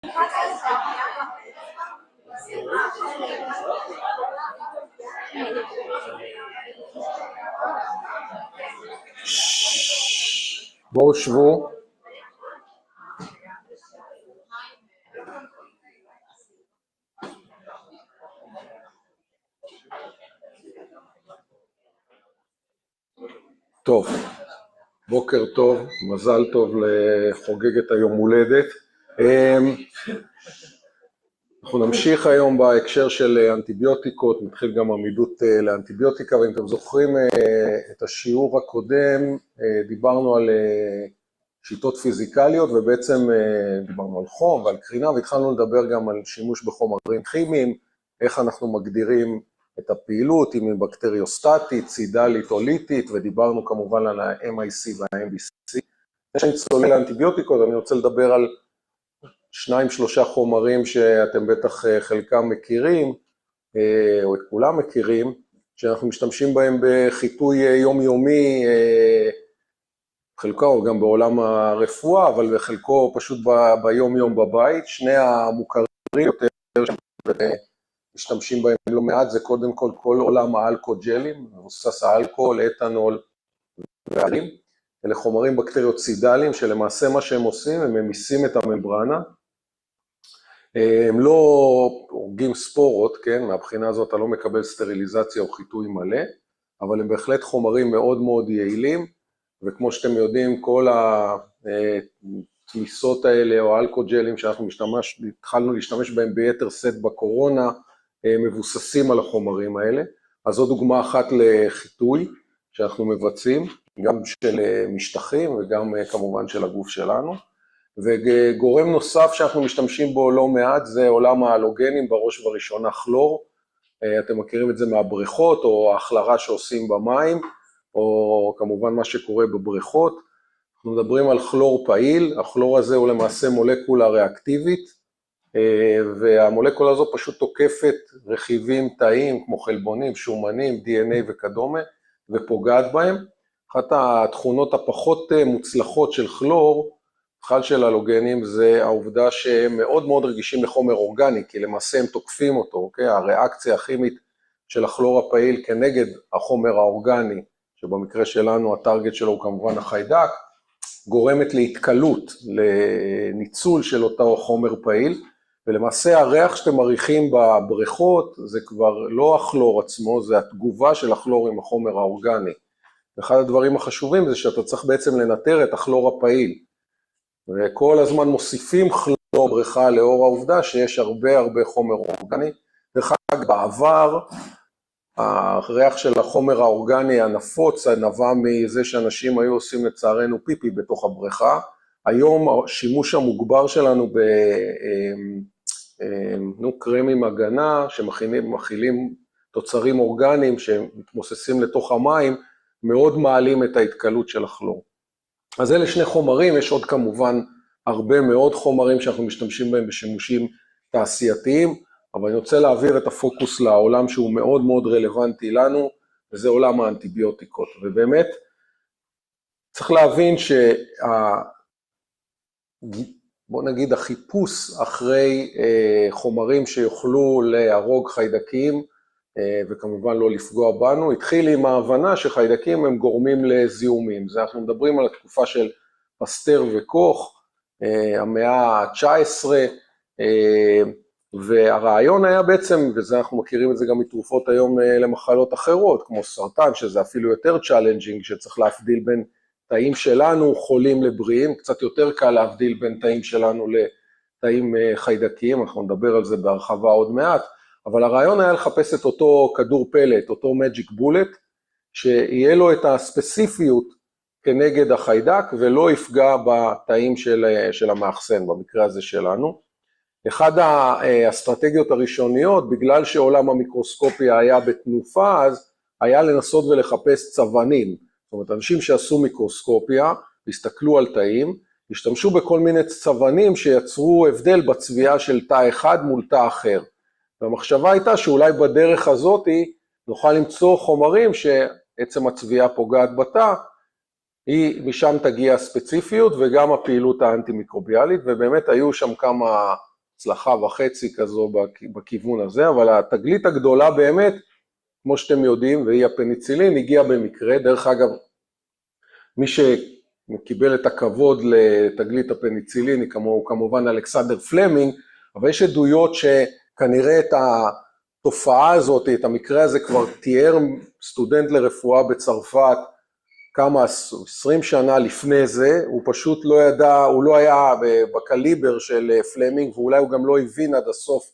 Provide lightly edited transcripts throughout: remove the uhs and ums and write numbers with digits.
בואו שבו. טוב, בוקר טוב, מזל טוב לחוגגת היום הולדת. אנחנו נמשיך היום בהקשר של אנטיביוטיקות, נתחיל גם עמידות לאנטיביוטיקה, ואם אתם זוכרים את השיעור הקודם, דיברנו על שיטות פיזיקליות, ובעצם דיברנו על חום ועל קרינה, והתחלנו לדבר גם על שימוש בחומרים כימיים, איך אנחנו מגדירים את הפעילות, אם היא בקטריוסטטית, צידלית או ליטית, ודיברנו כמובן על ה-MIC וה-MBC. לפני שאני צולל לאנטיביוטיקות, אני רוצה לדבר על 2-3 חומרים שאתם בטח חלקם מכירים, או את כולם מכירים, שאנחנו משתמשים בהם בחיטוי יומיומי, חלקו גם בעולם הרפואה, אבל בחלקו פשוט ביום יום בבית. שני המוכרים יותר משתמשים בהם לא מעט, זה קודם כל עולם האלכוג'לים, מבוסס האלכוהול, אתנול ואחרים. אלה חומרים בקטריוצידליים, שלמעשה מה שהם עושים, הם ממיסים את הממברנה. הם לא הורגים ספורות, כן? מהבחינה הזאת אתה לא מקבל סטריליזציה או חיטוי מלא, אבל הם בהחלט חומרים מאוד מאוד יעילים, וכמו שאתם יודעים, כל התמיסות האלה או האלכוג'לים שאנחנו התחלנו להשתמש בהם ביתר סט בקורונה, מבוססים על החומרים האלה. אז זו דוגמה אחת לחיטוי שאנחנו מבצעים, גם של משטחים וגם כמובן של הגוף שלנו. וגורם נוסף שאנחנו משתמשים בו לא מעט זה עולם ההלוגנים, בראש ובראשונה כלור. אתם מכירים את זה מהבריכות או ההחלרה שעושים במים, או כמובן מה שקורה בבריכות. אנחנו מדברים על כלור פעיל, הכלור הזה הוא למעשה מולקולה ריאקטיבית, והמולקולה הזו פשוט תוקפת רכיבים תאיים כמו חלבונים, שומנים, DNA וכדומה, ופוגעת בהם. אחת התכונות הפחות מוצלחות של כלור, בכלל של הלוגנים, זה העובדה שהם מאוד מאוד רגישים לחומר אורגני, כי למעשה הם תוקפים אותו, אוקיי? הריאקציה הכימית של הכלור הפעיל כנגד החומר האורגני, שבמקרה שלנו הטרגט שלו הוא כמובן החיידק, גורמת להתקלות, לניצול של אותו חומר פעיל, ולמעשה הריח שאתם מריחים בבריכות, זה כבר לא הכלור עצמו, זה התגובה של הכלור עם החומר האורגני. ואחד הדברים החשובים זה שאתה צריך בעצם לנטר את הכלור הפעיל, וכל הזמן מוסיפים כלור בריכה לאור העובדה שיש הרבה חומר אורגני. דרך אגב, בעבר, הריח של החומר האורגני הנפוץ נבע מזה שאנשים היו עושים לצערנו פיפי בתוך הבריכה. היום השימוש המוגבר שלנו קרמים הגנה שמכילים תוצרים אורגניים שמתמוססים לתוך המים, מאוד מעלים את ההתקלות של הכלור. אז אלה שני חומרים, יש עוד כמובן הרבה מאוד חומרים שאנחנו משתמשים בהם בשימושים תעשייתיים, אבל אני רוצה להעביר את הפוקוס לעולם שהוא מאוד מאוד רלוונטי לנו, וזה עולם האנטיביוטיקות. ובאמת צריך להבין בוא נגיד החיפוש אחרי חומרים שיוכלו להרוג חיידקים, וכמובן לא לפגוע בנו, התחיל עם ההבנה שחיידקים הם גורמים לזיהומים. זה אנחנו מדברים על התקופה של פסטר וקוך, המאה ה-19, והרעיון היה בעצם, וזה אנחנו מכירים את זה גם מתרופות היום למחלות אחרות, כמו סרטן, שזה אפילו יותר צ'אלנג'ינג, שצריך להבדיל בין תאים שלנו חולים לבריאים, קצת יותר קל להבדיל בין תאים שלנו לתאים חיידקיים, אנחנו נדבר על זה בהרחבה עוד מעט, אבל הרעיון היה לחפש את אותו כדור פלט, אותו מג'יק בולט, שיהיה לו את הספציפיות כנגד החיידק, ולא יפגע בתאים של המאחסן, במקרה הזה שלנו. אחד האסטרטגיות הראשוניות, בגלל שעולם המיקרוסקופיה היה בתנופה, אז היה לנסות ולחפש צבנים. זאת אומרת, אנשים שעשו מיקרוסקופיה, הסתכלו על תאים, השתמשו בכל מיני צבנים שיצרו הבדל בצביעה של תא אחד מול תא אחר. והמחשבה הייתה שאולי בדרך הזאת נוכל למצוא חומרים שעצם הצביעה פוגעת בתא, משם תגיע הספציפיות וגם הפעילות האנטי-מיקרוביאלית, ובאמת היו שם כמה הצלחה וחצי כזו בכיוון הזה, אבל התגלית הגדולה באמת, כמו שאתם יודעים, והיא הפניצילין, הגיעה במקרה. דרך אגב, מי שקיבל את הכבוד לתגלית הפניצילין הוא כמובן אלכסנדר פלמינג, אבל יש עדויות שכנראה את התופעה הזאת, את המקרה הזה כבר תיאר סטודנט לרפואה בצרפת, כמה 20 שנה לפני זה, הוא פשוט לא ידע, הוא לא היה בקליבר של פלמינג, ואולי הוא גם לא הבין עד הסוף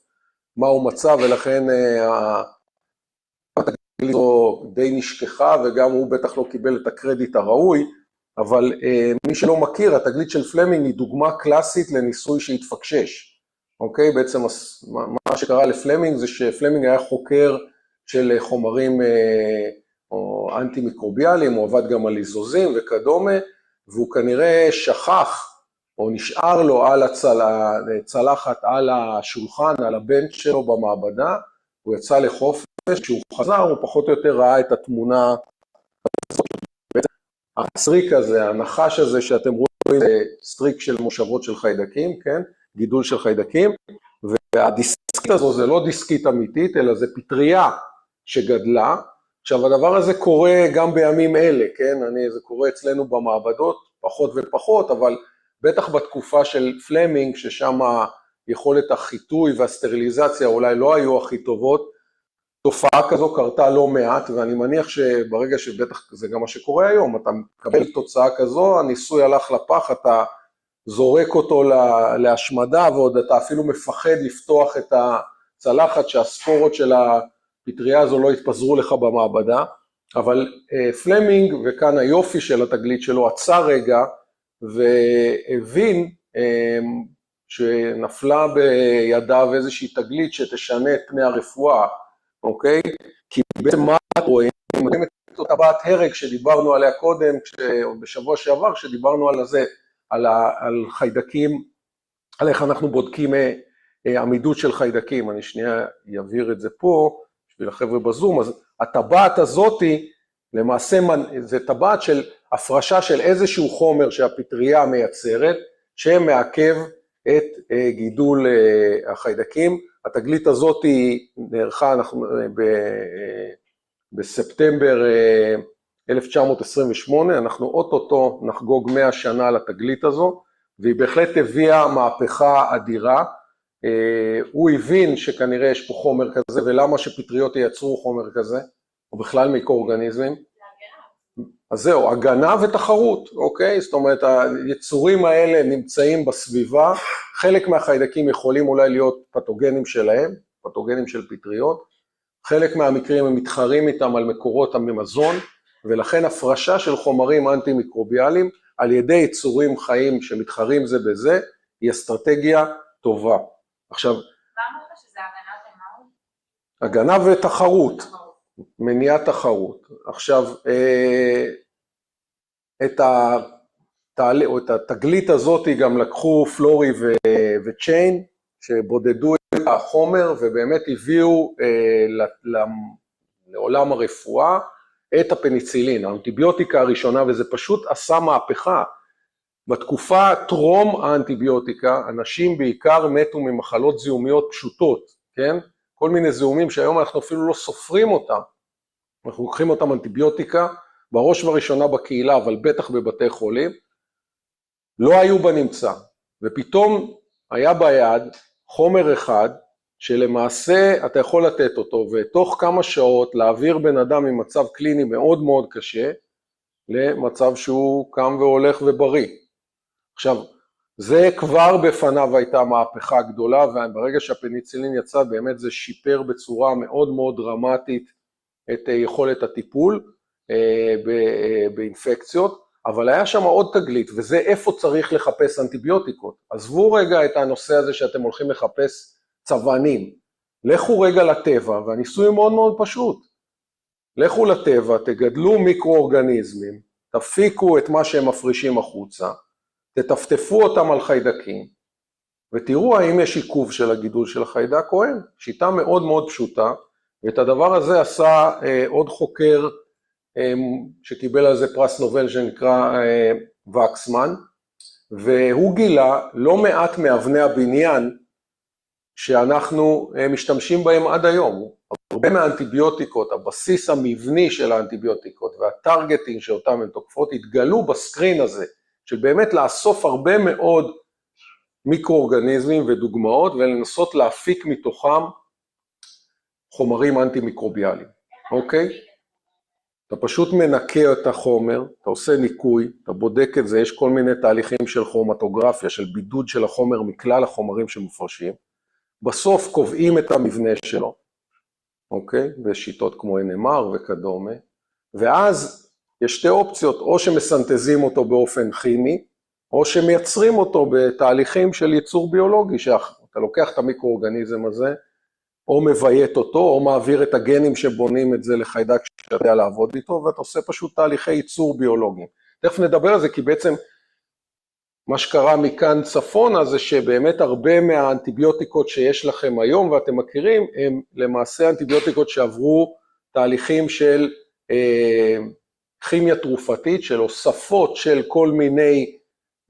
מה הוא מצא, ולכן התגלית די נשכחה, וגם הוא בטח לא קיבל את הקרדיט הראוי, אבל מי שלא מכיר, התגלית של פלמינג היא דוגמה קלאסית לניסוי שהתפקשש. אוקיי? בעצם מה שקרה לפלמינג זה שפלמינג היה חוקר של חומרים או אנטי-מיקרוביאליים, הוא עבד גם על איזוזים וכדומה, והוא כנראה שכח או נשאר לו על הצלחת על השולחן, על הבנץ' שלו במעבדה, הוא יצא לחופש, כשהוא חזר הוא פחות או יותר ראה את התמונה, הסטריק הזה, הנחש הזה שאתם רואים, זה סטריק של מושבות של חיידקים, כן? גידול של חיידקים, והדיסקית הזו זה לא דיסקית אמיתית, אלא זה פטריה שגדלה. עכשיו הדבר הזה קורה גם בימים אלה, כן? זה קורה אצלנו במעבדות, פחות ופחות, אבל בטח בתקופה של פלמינג, ששם יכולת החיטוי והסטריליזציה אולי לא היו הכי טובות, תופעה כזו קרתה לא מעט, ואני מניח שברגע שבטח זה גם מה שקורה היום, אתה מקבל תוצאה כזו, הניסוי הלך לפח, אתה זורק אותו להשמדה, ועוד אתה אפילו מפחד לפתוח את הצלחת, שהספורות של הפטריה הזו לא יתפזרו לך במעבדה, אבל פלמינג, וכאן היופי של התגלית שלו, עצר רגע, והבין שנפלה בידיו איזושהי תגלית שתשנה את פני הרפואה, אוקיי? כי בעצם מה רואים? את אותה בת הרג שדיברנו עליה קודם, בשבוע שעבר, שדיברנו על חיידקים, על איך אנחנו בודקים עמידות של חיידקים. אני שנייה אעביר את זה פה, בשביל החבר'ה בזום. אז הטבעת הזאת, למעשה זה טבעת של הפרשה של איזשהו חומר שהפטריה מייצרת, שמעכב את גידול החיידקים. התגלית הזאת נערכה, אנחנו בספטמבר 1928, אנחנו אוטוטו נחגוג 100 שנה לתגלית הזו, והיא בהחלט הביאה מהפכה אדירה. הוא הבין שכנראה יש פה חומר כזה, ולמה שפטריות ייצרו חומר כזה, או בכלל מיקרואורגניזמים? אז זהו, הגנה ותחרות, אוקיי? זאת אומרת, היצורים האלה נמצאים בסביבה, חלק מהחיידקים יכולים אולי להיות פתוגנים שלהם, פתוגנים של פטריות, חלק מהמקרים הם מתחרים איתם על מקורות המזון, ולכן הפרשה של חומרים אנטי-מיקרוביאליים על ידי יצורים חיים שמתחרים זה בזה, היא אסטרטגיה טובה. עכשיו, מה אמרת שזה הגנה ומה? הגנה ותחרות, מניעת תחרות. עכשיו, את התגלית הזאת גם לקחו פלורי וצ'יין, שבודדו את החומר ובאמת הביאו לעולם הרפואה את הפניצילין, האנטיביוטיקה הראשונה, וזה פשוט עשה מהפכה. בתקופה טרום האנטיביוטיקה, אנשים בעיקר מתו ממחלות זיהומיות פשוטות, כן? כל מיני זיהומים שהיום אנחנו אפילו לא סופרים אותם. אנחנו לוקחים אותם אנטיביוטיקה, בראש ובראשונה בקהילה, אבל בטח בבתי חולים, לא היו בנמצא. ופתאום היה ביד חומר אחד, שלמעשה אתה יכול לתת אותו, ותוך כמה שעות להעביר בן אדם ממצב קליני מאוד מאוד קשה, למצב שהוא קם והולך ובריא. עכשיו, זה כבר בפניו הייתה מהפכה גדולה, וברגע שהפניצילין יצא, באמת זה שיפר בצורה מאוד מאוד דרמטית את יכולת הטיפול באינפקציות, אבל היה שם עוד תגלית, וזה איפה צריך לחפש אנטיביוטיקות. עזבו רגע את הנושא הזה שאתם הולכים לחפש צבענים. לכו רגע לטבע, והניסוי מאוד מאוד פשוט. לכו לטבע, תגדלו מיקרואורגניזמים, תפיקו את מה שהם מפרישים החוצה, תטפטפו אותם על חיידקים, ותראו האם יש עיכוב של הגידול של החיידק או אין. שיטה מאוד מאוד פשוטה, ואת הדבר הזה עשה עוד חוקר שקיבל על זה פרס נובל שנקרא וקסמן, והוא גילה לא מעט מאבני הבניין שאנחנו משתמשים בהם עד היום. הרבה מהאנטיביוטיקות, הבסיס המבני של האנטיביוטיקות והטרגטינג שאותם הן תוקפות, התגלו בסקרין הזה, של באמת לאסוף הרבה מאוד מיקרואורגניזמים ודוגמאות, ולנסות להפיק מתוכם חומרים אנטי-מיקרוביאליים, אוקיי? אתה פשוט מנקה את החומר, אתה עושה ניקוי, אתה בודק את זה, יש כל מיני תהליכים של כרומטוגרפיה, של בידוד של החומר מכלל החומרים שמופרשים, בסוף קובעים את המבנה שלו, אוקיי? בשיטות כמו NMR וכדומה, ואז יש שתי אופציות, או שמסנטזים אותו באופן כימי, או שמייצרים אותו בתהליכים של ייצור ביולוגי, שאתה לוקח את המיקרואורגניזם הזה, או מבייט אותו, או מעביר את הגנים שבונים את זה לחיידק שאתה יודע לעבוד איתו, ואתה עושה פשוט תהליכי ייצור ביולוגיים. תכף נדבר על זה, כי בעצם מה שקרה מכאן צפונה, זה שבאמת הרבה מהאנטיביוטיקות שיש לכם היום, ואתם מכירים, הם למעשה אנטיביוטיקות שעברו תהליכים של כימיה תרופתית, של הוספות של כל מיני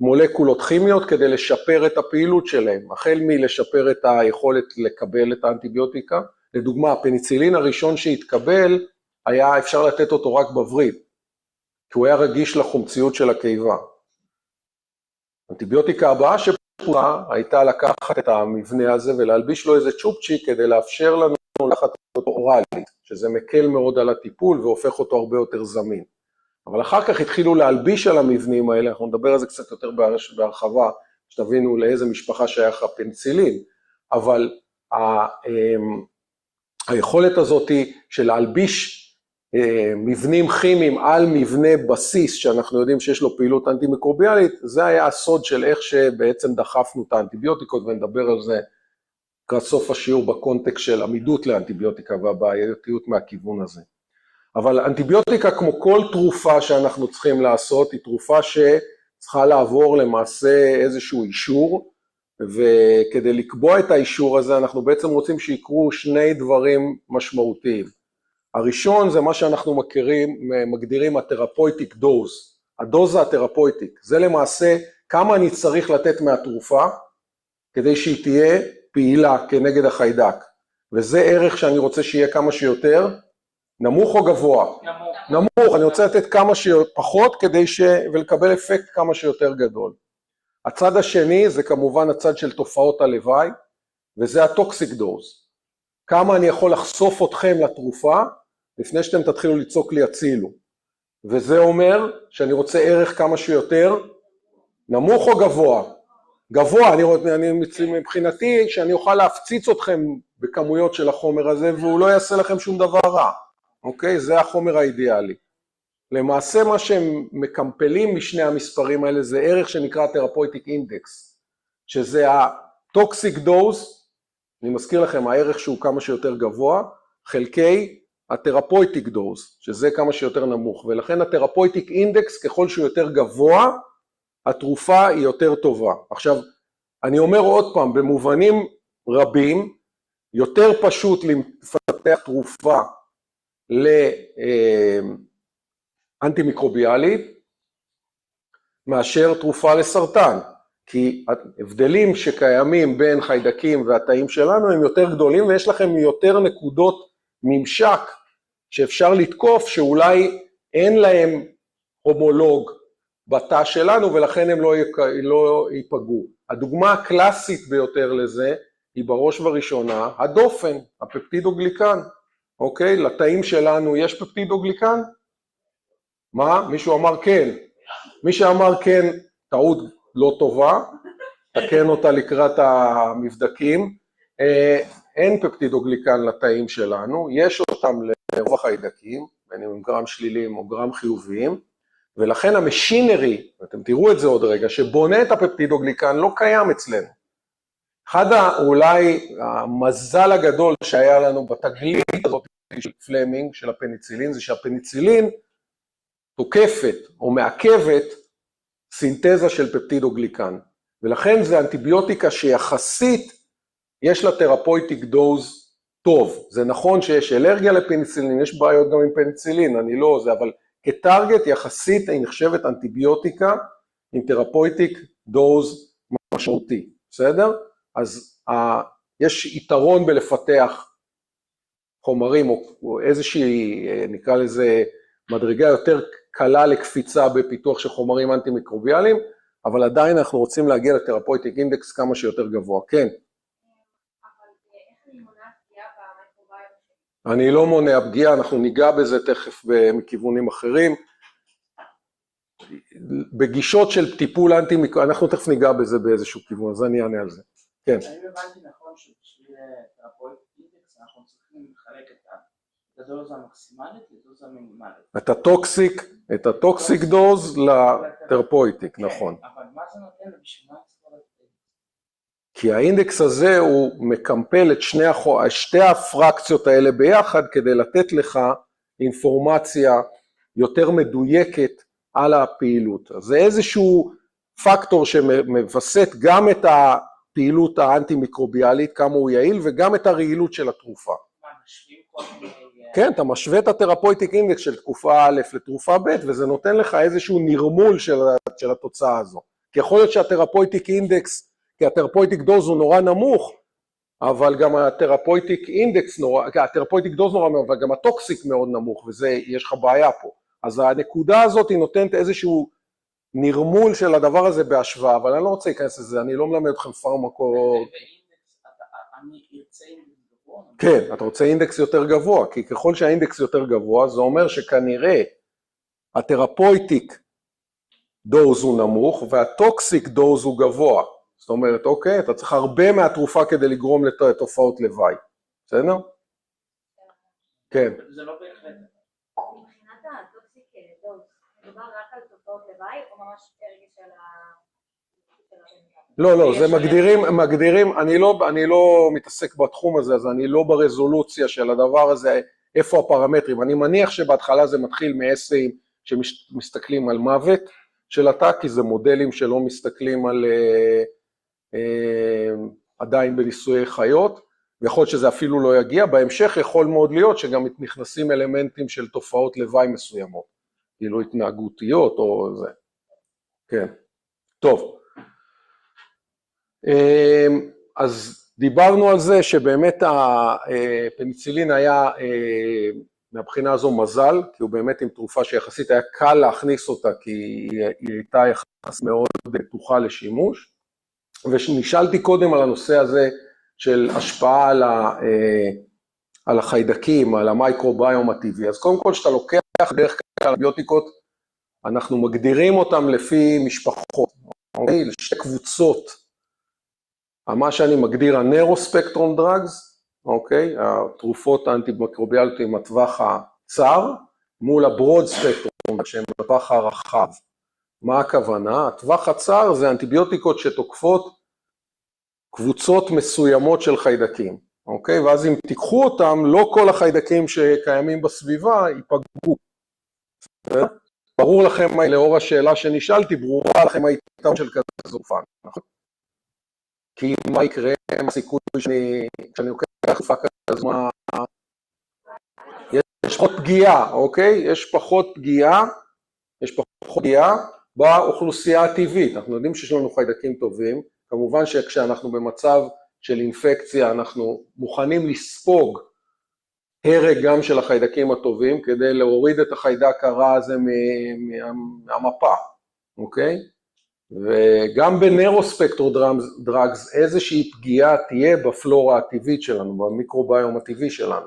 מולקולות כימיות כדי לשפר את הפעילות שלהם, החל מלשפר את היכולת לקבל את האנטיביוטיקה. לדוגמה, הפניצילין הראשון שהתקבל, היה אפשר לתת אותו רק בווריד, כי הוא היה רגיש לחומציות של הקיבה. האנטיביוטיקה הבאה שפורה הייתה לקחת את המבנה הזה ולהלביש לו איזה צ'ופצ'יק כדי לאפשר לנו לקחת אותו אורלית, שזה מקל מאוד על הטיפול והופך אותו הרבה יותר זמין. אבל אחר כך התחילו להלביש על המבנים האלה, אנחנו נדבר על זה קצת יותר בהרחבה, שתבינו לאיזה משפחה שייך הפניצילין, אבל היכולת הזאת של להלביש מבנים כימיים על מבנה בסיס, שאנחנו יודעים שיש לו פעילות אנטי-מיקרוביאלית, זה היה הסוד של איך שבעצם דחפנו את האנטיביוטיקות, ונדבר על זה לקראת סוף השיעור בקונטקסט של עמידות לאנטיביוטיקה והבעייתיות מהכיוון הזה. אבל אנטיביוטיקה, כמו כל תרופה שאנחנו צריכים לעשות, היא תרופה שצריכה לעבור למעשה איזשהו אישור, וכדי לקבוע את האישור הזה, אנחנו בעצם רוצים שיקרו שני דברים משמעותיים. הראשון זה מה שאנחנו מגדירים התרפויטיק דוז, הדוזה התרפויטיק, זה למעשה כמה אני צריך לתת מהתרופה, כדי שהיא תהיה פעילה כנגד החיידק, וזה ערך שאני רוצה שיהיה כמה שיותר, נמוך או גבוה? נמוך, אני רוצה לתת כמה שפחות כדי ולקבל אפקט כמה שיותר גדול. הצד השני זה כמובן הצד של תופעות הלוואי, וזה הטוקסיק דוז. כמה אני יכול לחשוף אתכם לתרופה, לפני שאתם תתחילו לצעוק לי הצילו. וזה אומר שאני רוצה ערך כמה שיותר נמוך או גבוה? גבוה, אני מבחינתי שאני אוכל להפציץ אתכם בכמויות של החומר הזה, והוא לא יעשה לכם שום דבר רע. אוקיי? זה החומר האידיאלי. למעשה מה שהם מקמפלים משני המספרים האלה זה ערך שנקרא תרפויטיק אינדקס, שזה הטוקסיק דוז, אני מזכיר לכם הערך שהוא כמה שיותר גבוה, חלקי התרפויטיק דוז, שזה כמה שיותר נמוך, ולכן התרפויטיק אינדקס ככל שהוא יותר גבוה, התרופה היא יותר טובה. עכשיו, אני אומר עוד פעם, במובנים רבים, יותר פשוט לפתח תרופה, לאנטי-מיקרוביאלית מאשר תרופה לסרטן, כי ההבדלים שקיימים בין חיידקים והתאים שלנו הם יותר גדולים, ויש לכם יותר נקודות ממשק שאפשר לתקוף שאולי אין להם הומולוג בתא שלנו, ולכן הם לא ייפגעו. הדוגמה הקלאסית ביותר לזה היא בראש וראשונה הדופן, הפפטידוגליקן. אוקיי, לתאים שלנו יש פפטידוגליקן? מה? מישהו אמר כן. מי שאמר כן, טעות לא טובה, תקן אותה לקראת המבדקים. אין פפטידוגליקן לתאים שלנו, יש אותם לרוב החיידקים, בין אם הם גרם שליליים או גרם חיוביים, ולכן המשינרי, אתם תראו את זה עוד רגע, שבונה את הפפטידוגליקן לא קיים אצלנו. אחד אולי המזל הגדול שהיה לנו בתגלית הזאת של פלמינג, של הפניצילין, זה שהפניצילין תוקפת או מעכבת סינתזה של פפטידוגליקן, ולכן זה אנטיביוטיקה שיחסית יש לה תרפויטיק דוז טוב. זה נכון שיש אלרגיה לפניצילין, יש בעיות גם עם פניצילין, אני לא זה, אבל כטרגט יחסית היא נחשבת אנטיביוטיקה עם תרפויטיק דוז משמעותי, בסדר? אז יש יתרון בלפתח חומרים, או איזושהי, נקרא לזה, מדרגה יותר קלה לקפיצה בפיתוח של חומרים אנטי-מיקרוביאליים, אבל עדיין אנחנו רוצים להגיע לתרפויטיק אינדקס כמה שיותר גבוה, כן. אבל איך אני מונעת פגיעה במיקרוביום? אני לא מונע פגיעה, אנחנו ניגע בזה תכף מכיוונים אחרים. בגישות של טיפול אנטי-מיקרוביאלי, אנחנו תכף ניגע בזה באיזשהו כיוון, אז אני אענה על זה. כן. אני הבנתי נכון שבשביל תרפויטיק אינדקס אנחנו צריכים לחלק את הדוזה המקסימלית לדוזה המינימלית. את הטוקסיק דוז לתרפויטיק, נכון. אבל מה זה נותן בשביל מה צריך לדעת? כי האינדקס הזה הוא מקמפל את שתי הפרקציות האלה ביחד כדי לתת לך אינפורמציה יותר מדויקת על הפעילות. אז זה איזשהו פקטור שמבסט גם את הפעילות האנטי-מיקרוביאלית, כמה הוא יעיל, וגם את הרעילות של התרופה. מה, משווים כל מיני... כן, אתה משווה את התרפויטיק אינדקס של תקופה א' לתרופה ב', וזה נותן לך איזשהו נרמול של התוצאה הזו. כי יכול להיות שהתרפויטיק אינדקס, כי התרפויטיק דוז הוא נורא נמוך, אבל גם התרפויטיק אינדקס נורא, התרפויטיק דוז נורא נמוך, אבל גם הטוקסיק מאוד נמוך, וזה, יש לך בעיה פה. אז הנקודה הזאת היא נותנת איזשהו נרמול של הדבר הזה בהשוואה, אבל אני לא רוצה להיכנס לזה, אני לא מלמד אתכם פרמקו... אני ארצה אינדקס גבוה? כן, אתה רוצה אינדקס יותר גבוה, כי ככל שהאינדקס יותר גבוה, זה אומר שכנראה התרפויטיק דוז הוא נמוך, והטוקסיק דוז הוא גבוה. זאת אומרת, אוקיי, אתה צריך הרבה מהתרופה כדי לגרום לתופעות לוואי. בסדר? כן. זה לא בהחלט. מבחינת הטוקסיק דוז, מדובר רק על תופעות לוואי, או ממש הרגש של לא, זה מגדירים, אני לא מתעסק בתחום הזה, אז אני לא ברזולוציה של הדבר הזה, איפה הפרמטרים. אני מניח שבהתחלה זה מתחיל מאסאים שמסתכלים על מוות של התא, כי זה מודלים שלא מסתכלים על עדיין בניסויי חיות, ויכול להיות שזה אפילו לא יגיע, בהמשך יכול מאוד להיות שגם נכנסים אלמנטים של תופעות לוואי מסוימות, כאילו התנהגותיות או זה. כן, טוב. אז דיברנו על זה שבאמת הפניצילין היה מהבחינה הזו מזל, כי הוא באמת עם תרופה שיחסית היה קל להכניס אותה, כי היא הייתה יחס מאוד בטוחה לשימוש, ונשאלתי קודם על הנושא הזה של השפעה על החיידקים, על המייקרוביום הטבעי. אז קודם כל שאתה לוקח דרך כלל אנטיביוטיקות, אנחנו מגדירים אותם לפי משפחות, אוקיי? לשתי קבוצות. מה שאני מגדיר הנאירוספקטרום דרגס, אוקיי? התרופות האנטי-מיקרוביאליות עם הטווח הצר, מול הברוד ספקטרום שהם בטווח הרחב. מה הכוונה? הטווח הצר זה אנטיביוטיקות שתוקפות קבוצות מסוימות של חיידקים, אוקיי? ואז אם תיקחו אותם, לא כל החיידקים שקיימים בסביבה ייפגעו. ברור לכם, לאור השאלה שנשאלתי, ברורה לכם היתרון של כזה תרופה, נכון? כי מה יקרה, מה הסיכוי שאני לוקח תרופה כזו, יש פחות פגיעה, אוקיי? יש פחות פגיעה באוכלוסייה הטבעית. אנחנו יודעים שיש לנו חיידקים טובים, כמובן שכשאנחנו במצב של אינפקציה, אנחנו מוכנים לספוג הרג גם של החיידקים הטובים, כדי להוריד את החיידק הרע הזה מהמפה, אוקיי? וגם בנאירוספקטרום דרגס איזושהי פגיעה תהיה בפלורה הטבעית שלנו, במיקרוביום הטבעי שלנו.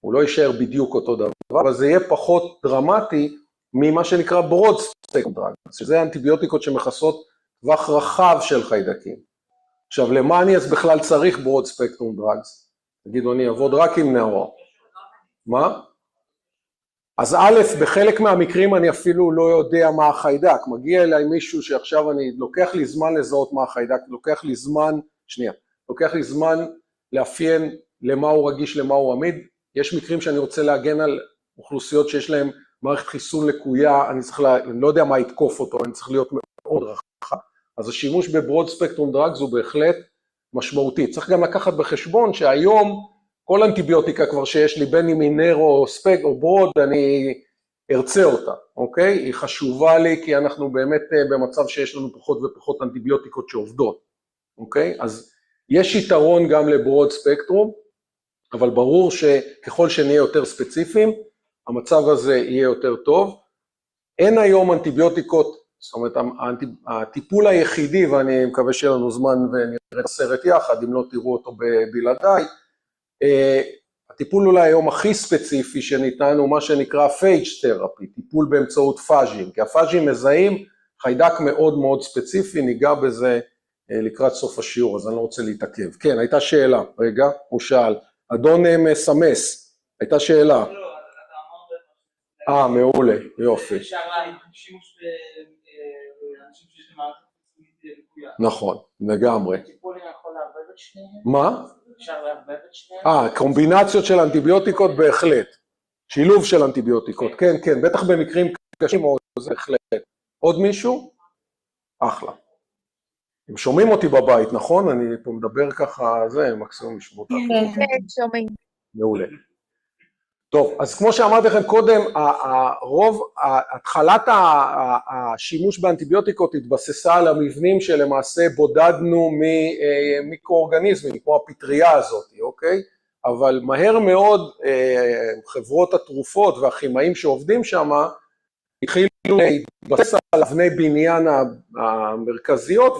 הוא לא יישאר בדיוק אותו דבר, אבל זה יהיה פחות דרמטי ממה שנקרא ברוד ספקטרום דרגס, שזה אנטיביוטיקות שמכסות טווח רחב של חיידקים. עכשיו, למה אני אז בכלל צריך ברוד ספקטרום דרגס? תגידו, אני אעבוד רק עם נאו. מה? אז א', בחלק מהמקרים אני אפילו לא יודע מה החיידק, מגיע אליי מישהו שעכשיו לוקח לי זמן לזהות מה החיידק, לוקח לי זמן לאפיין למה הוא רגיש, למה הוא עמיד, יש מקרים שאני רוצה להגן על אוכלוסיות שיש להם מערכת חיסון לקויה, אני לא יודע מה יתקוף אותו, אני צריך להיות מאוד רחב, אז השימוש בברוד ספקטרום דרגס הוא בהחלט משמעותי, צריך גם לקחת בחשבון שהיום, כל אנטיביוטיקה כבר שיש לי, בין אם היא נאירו או ספק או ברוד, אני ארצה אותה, אוקיי? היא חשובה לי כי אנחנו באמת במצב שיש לנו פחות ופחות אנטיביוטיקות שעובדות, אוקיי? אז יש יתרון גם לברוד ספקטרום, אבל ברור שככל שנהיה יותר ספציפיים, המצב הזה יהיה יותר טוב. אין היום אנטיביוטיקות, זאת אומרת, הטיפול היחידי, ואני מקווה שיהיה לנו זמן ונראה את הסרט יחד, אם לא תראו אותו בלעדיי, הטיפול אולי היום הכי ספציפי שניתן הוא מה שנקרא פייג' תרפי, טיפול באמצעות פאז'ים, כי הפאז'ים מזהים חיידק מאוד מאוד ספציפי, ניגע בזה לקראת סוף השיעור, אז אני לא רוצה להתעכב. כן, הייתה שאלה, רגע, הוא שאל, אדון מסמס, הייתה שאלה. מעולה, יופי. נכון, לגמרי. מה? קומבינציות של אנטיביוטיקות בהחלט. שילוב של אנטיביוטיקות, כן, כן, בטח במקרים קשים מאוד, זה בהחלט. עוד מישהו? אחלה. הם שומעים אותי בבית, נכון? אני פה מדבר ככה, זה מקסימום לשמוע אותך. כן, שומעים. מעולה. טוב, אז כמו שאמרתי לכם קודם, התחלת השימוש באנטיביוטיקות התבססה על המבנים שלמעשה בודדנו ממיקרואורגניזמים, כמו הפטריה הזאת, אוקיי? אבל מהר מאוד חברות התרופות והכימאים שעובדים שם, התחילו להתבסס על אבני בניין המרכזיות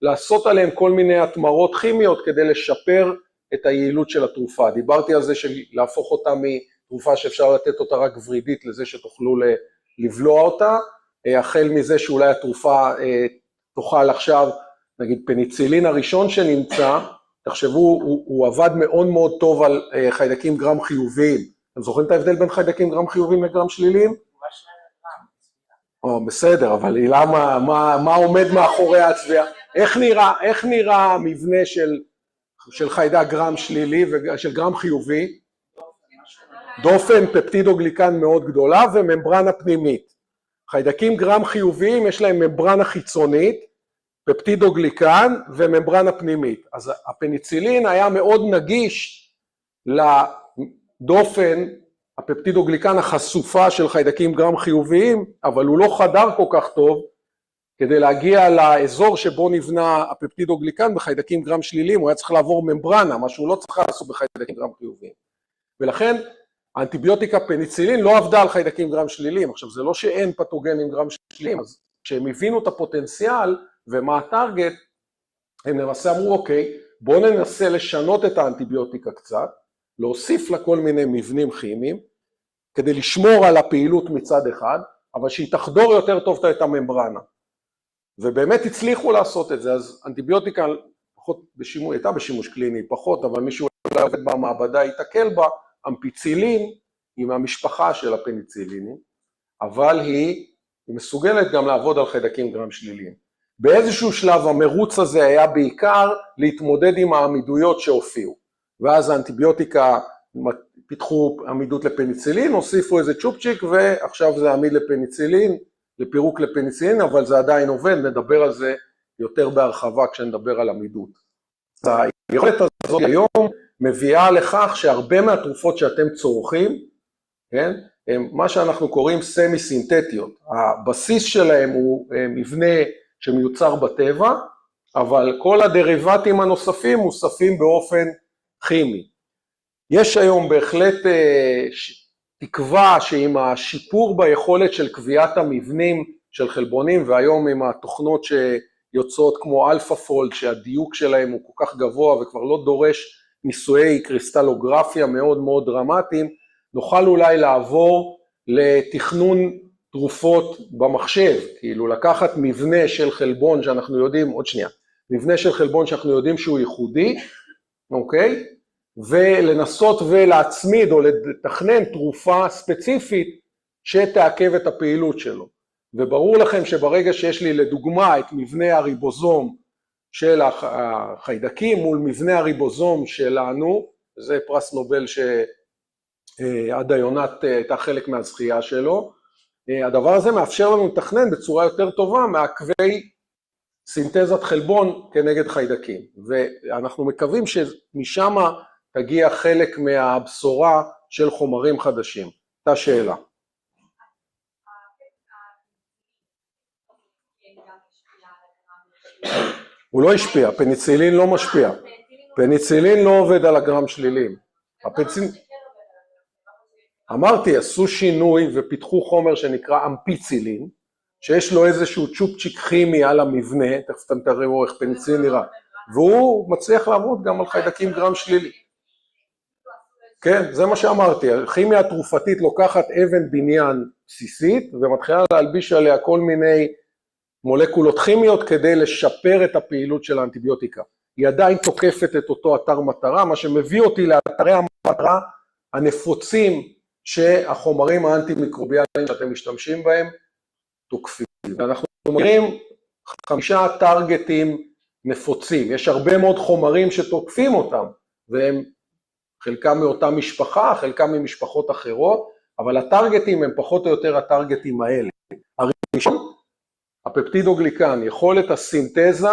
ולעשות עליהם כל מיני התמרות כימיות כדי לשפר את היעילות של התרופה. דיברתי על זה של להפוך אותה מתרופה שאפשר לתת אותה רק ורידית לזה שתוכלו לבלוע אותה, החל מזה שאולי התרופה תוכל עכשיו, נגיד פניצילין הראשון שנמצא, תחשבו, הוא עבד מאוד מאוד טוב על חיידקים גרם חיוביים. אתם זוכרים את ההבדל בין חיידקים גרם חיוביים לגרם שליליים? בסדר, אבל למה, מה עומד מאחורי הצביעה? איך נראה המבנה של חיידק גרם שלילי ושל גרם חיובי? דופן פפטידוגליקן מאוד גדולה וממברנה פנימית. חיידקים גרם חיוביים יש להם ממברנה חיצונית, פפטידוגליקן וממברנה פנימית. אז הפניצילין היה מאוד נגיש לדופן הפפטידוגליקן החשופה של חיידקים גרם חיוביים, אבל הוא לא חדר כל כך טוב כדי להגיע לאזור שבו נבנה הפפטידוגליקן בחיידקים גרם שליליים, הוא היה צריך לעבור ממברנה, מה שהוא לא צריך לעשות בחיידקים גרם חיוביים. ולכן האנטיביוטיקה פניצילין לא עבדה על חיידקים גרם שליליים. עכשיו זה לא שאין פתוגנים גרם שליליים, אז כשהם הבינו את הפוטנציאל ומה הטרגט, הם למעשה אמרו אוקיי, בואו ננסה לשנות את האנטיביוטיקה קצת, להוסיף לה כל מיני מבנים כימיים, כדי לשמור על הפעילות מצד אחד, אבל שהיא תחדור יותר טוב את הממברנה. ובאמת הצליחו לעשות את זה, אז אנטיביוטיקה פחות בשימוש, הייתה בשימוש קליני פחות, אבל מישהו אולי עובד במעבדה יתקל בה, אמפיצילין היא מהמשפחה של הפניצילינים, אבל היא מסוגלת גם לעבוד על חיידקים גרם שליליים. באיזשהו שלב המרוץ הזה היה בעיקר להתמודד עם העמידויות שהופיעו, ואז האנטיביוטיקה פיתחו עמידות לפניצילין, הוסיפו איזה צ'ופצ'יק ועכשיו זה עמיד לפניצילין, לפירוק לפניצילין, אבל זה עדיין עובד, נדבר על זה יותר בהרחבה כשנדבר על עמידות. היכולת הזאת היום מביאה לכך שהרבה מהתרופות שאתם צורכים, כן, הם מה שאנחנו קוראים סמי-סינתטיות. הבסיס שלהם הוא מבנה שמיוצר בטבע, אבל כל הדריבטים הנוספים מוספים באופן כימי. יש היום בהחלט תקווה שעם השיפור ביכולת של קביעת המבנים של חלבונים, והיום עם התוכנות שיוצאות כמו אלפא פולד, שהדיוק שלהם הוא כל כך גבוה וכבר לא דורש ניסויי קריסטלוגרפיה מאוד מאוד דרמטיים, נוכל אולי לעבור לתכנון תרופות במחשב, כאילו לקחת מבנה של חלבון שאנחנו יודעים, עוד שנייה, מבנה של חלבון שאנחנו יודעים שהוא ייחודי, אוקיי? ולנסות ולהצמיד או לתכנן תרופה ספציפית שתעכב את הפעילות שלו. וברור לכם שברגע שיש לי לדוגמה את מבנה הריבוזום של החיידקים מול מבנה הריבוזום שלנו, זה פרס נובל שעדה יונת הייתה חלק מהזכייה שלו, הדבר הזה מאפשר לנו לתכנן בצורה יותר טובה מעקבי סינתזת חלבון כנגד חיידקים, ואנחנו מקווים שמשם תגיע חלק מהבשורה של חומרים חדשים. אותה שאלה. הוא לא השפיע, פניצילין לא משפיע. פניצילין לא עובד על הגרם שלילים. אמרתי, עשו שינוי ופיתחו חומר שנקרא אמפיצילין, שיש לו איזשהו צ'ופצ'יק כימי על המבנה, תכף אתם תראו איך פניצילין נראה, והוא מצליח לעבוד גם על חיידקים גרם שלילי. כן, זה מה שאמרתי, הכימיה התרופתית לוקחת אבן בניין בסיסית, ומתחילה להלביש עליה כל מיני מולקולות כימיות כדי לשפר את הפעילות של האנטיביוטיקה. היא עדיין תוקפת את אותו אתר מטרה, מה שמביא אותי לאתרי המטרה הנפוצים שהחומרים האנטי-מיקרוביאליים שאתם משתמשים בהם תוקפים. ואנחנו מכירים 5 טרגטים נפוצים, יש הרבה מאוד חומרים שתוקפים אותם, והם חלקם מאותה משפחה, חלקם ממשפחות אחרות, אבל הטרגטים הם פחות או יותר הטרגטים האלה. הראשון, הפפטידוגליקן, יכולת הסינתזה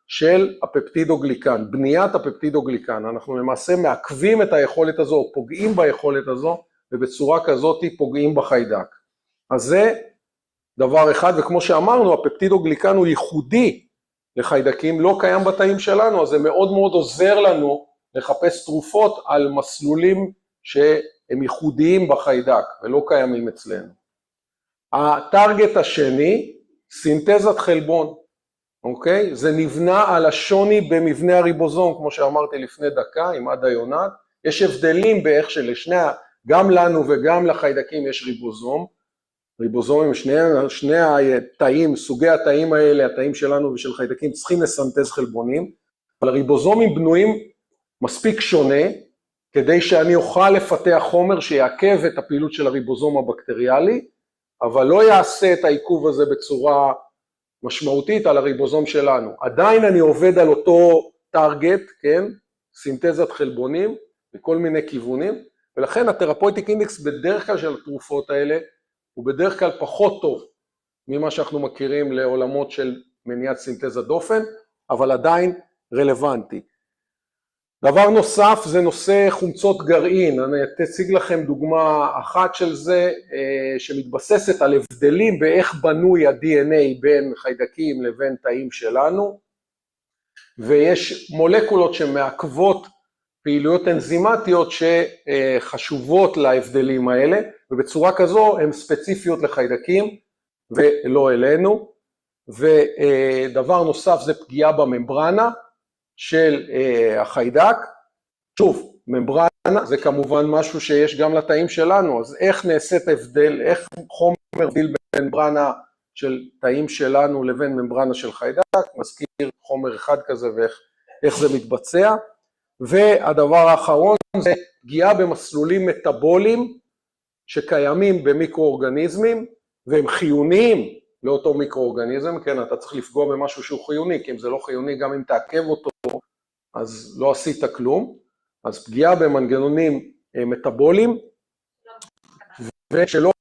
של הפפטידוגליקן, בניית הפפטידוגליקן. אנחנו למעשה מעכבים את היכולת הזו, או פוגעים ביכולת הזו, ובצורה כזאת פוגעים בחיידק. אז זה דבר אחד, וכמו שאמרנו, הפפטידוגליקן הוא ייחודי לחיידקים, לא קיים בתאים שלנו, אז זה מאוד מאוד עוזר לנו לחפש תרופות על מסלולים שהם ייחודיים בחיידק, ולא קיימים אצלנו. הטרגט השני, סינתזת חלבון, אוקיי? זה נבנה על השוני במבנה הריבוזום, כמו שאמרתי לפני דקה, עם עדה יונת. יש הבדלים באיך שלשני, גם לנו וגם לחיידקים יש ריבוזום. ריבוזומים, שני התאים, סוגי התאים האלה, התאים שלנו ושל חיידקים, צריכים לסנתז חלבונים, אבל הריבוזומים בנויים מספיק שונה, כדי שאני אוכל לפתח חומר שיעכב את הפעילות של הריבוזום הבקטריאלי, אבל לא יעשה את העיכוב הזה בצורה משמעותית על הריבוזום שלנו. עדיין אני עובד על אותו טרגט, כן? סינתזת חלבונים, בכל מיני כיוונים, ולכן התרפויטיק אינדקס בדרך כלל של התרופות האלה, הוא בדרך כלל פחות טוב ממה שאנחנו מכירים לעולמות של מניעת סינתזת דופן, אבל עדיין רלוונטי. דבר נוסף זה נושא חומצות גרעין, אני אציג לכם דוגמה אחת של זה, שמתבססת על הבדלים באיך בנוי ה-DNA בין חיידקים לבין תאים שלנו, ויש מולקולות שמעכבות פעילויות אנזימטיות שחשובות להבדלים האלה, ובצורה כזו הן ספציפיות לחיידקים ולא אלינו. ודבר נוסף זה פגיעה בממברנה של החיידק. שוב, ממברנה זה כמובן משהו שיש גם לתאים שלנו, אז איך נעשית הבדל, איך חומר מבדיל בין ממברנה של תאים שלנו לבין ממברנה של חיידק, מזכיר חומר אחד כזה ואיך זה מתבצע. והדבר האחרון זה פגיעה במסלולים מטאבוליים שקיימים במיקרואורגניזמים, והם חיוניים לאותו מיקרואורגניזם. כן, אתה צריך לפגוע במשהו שהוא חיוני, כי אם זה לא חיוני, גם אם תעכב אותו, אז לא עשית כלום. אז פגיעה במנגנונים מטאבוליים, ושלא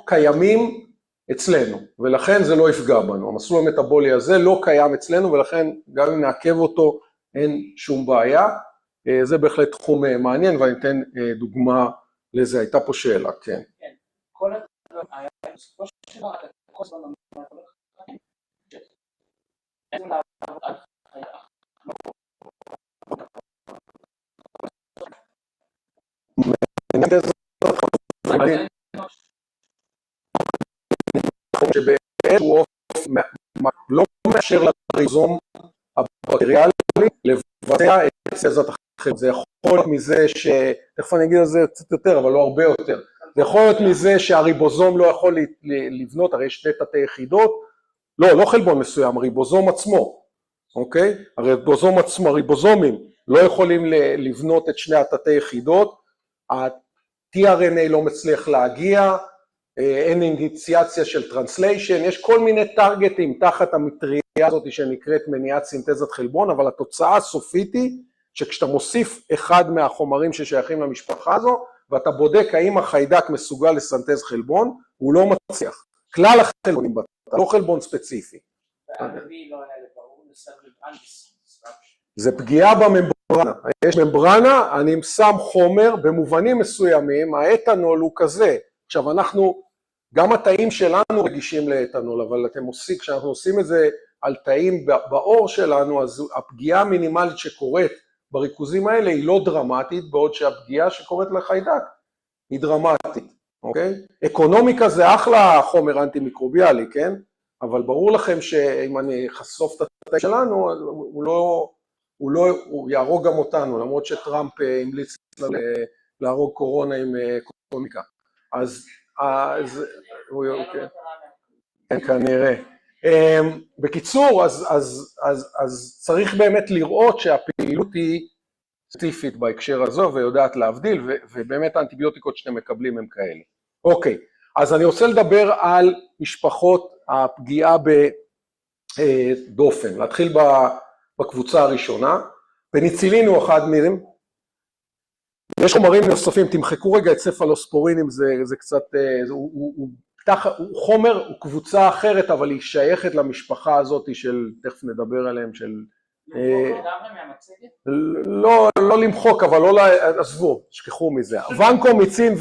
קיימים אצלנו, ולכן זה לא יפגע בנו. המסלול המטאבולי הזה לא קיים אצלנו, ולכן גם אם נעכב אותו, אין שום בעיה. זה בהחלט תחום מעניין, ואני אתן דוגמה לזה. הייתה פה שאלה, כן. כן, כל הדבר היה בסופו של דבר, כל הזמן שבאיזשהו אופן לא מאשר לריזום הבקטריאלי לבצע את סינתזת החלבון. זה יכול להיות מזה תכף אני אגיד על זה קצת יותר, אבל לא הרבה יותר. זה יכול להיות מזה שהריבוזום לא יכול לבנות, הרי יש שתי תתי יחידות, לא חלבון מסוים, הריבוזום עצמו, אוקיי? הריבוזום עצמו, הריבוזומים לא יכולים לבנות את שני התתי יחידות, ה-tRNA לא מצליח להגיע, אין אינדיציאציה של טרנסליישן, יש כל מיני טרגטים תחת המטריה הזאת שנקראת מניעת סינתזת חלבון, אבל התוצאה הסופית היא שכשאתה מוסיף אחד מהחומרים ששייכים למשפחה הזו, ואתה בודק האם החיידק מסוגל לסנתז חלבון, הוא לא מצליח. כלל החלבונים בתא, לא חלבון ספציפי. זה פגיעה בממברנה. יש ממברנה, אני שם חומר, במובנים מסוימים, האתנול הוא כזה. עכשיו אנחנו, גם התאים שלנו רגישים לאתנול, אבל אתם עושים, כשאנחנו עושים את זה על תאים בעור שלנו, אז הפגיעה המינימלית שקורית בריכוזים האלה היא לא דרמטית, בעוד שהפגיעה שקורית לחיידק היא דרמטית, אוקיי? אקונומיקה זה אחלה חומר אנטי-מיקרוביאלי, כן? אבל ברור לכם שאם אני חשוף את התאים שלנו, הוא יהרוג גם אותנו, למרות שטראמפ המליץ להרוג קורונה עם אקונומיקה. אז כן, כנראה. בקיצור, אז צריך באמת לראות שהפעילות היא ספציפית בהקשר הזו ויודעת להבדיל, ובאמת האנטיביוטיקות שאתם מקבלים הם כאלה. אוקיי, אז אני רוצה לדבר על משפחות הפגיעה בדופן. להתחיל בקבוצה הראשונה. פניצילין הוא אחד מהם. יש חומרים נוספים, תמחקו רגע את ספלוספורינים, זה קצת, הוא חומר, הוא קבוצה אחרת, אבל היא שייכת למשפחה הזאת של, תכף נדבר עליהם, של... לא למחוק, אבל לא, עזבו, שכחו מזה. ונקומיצין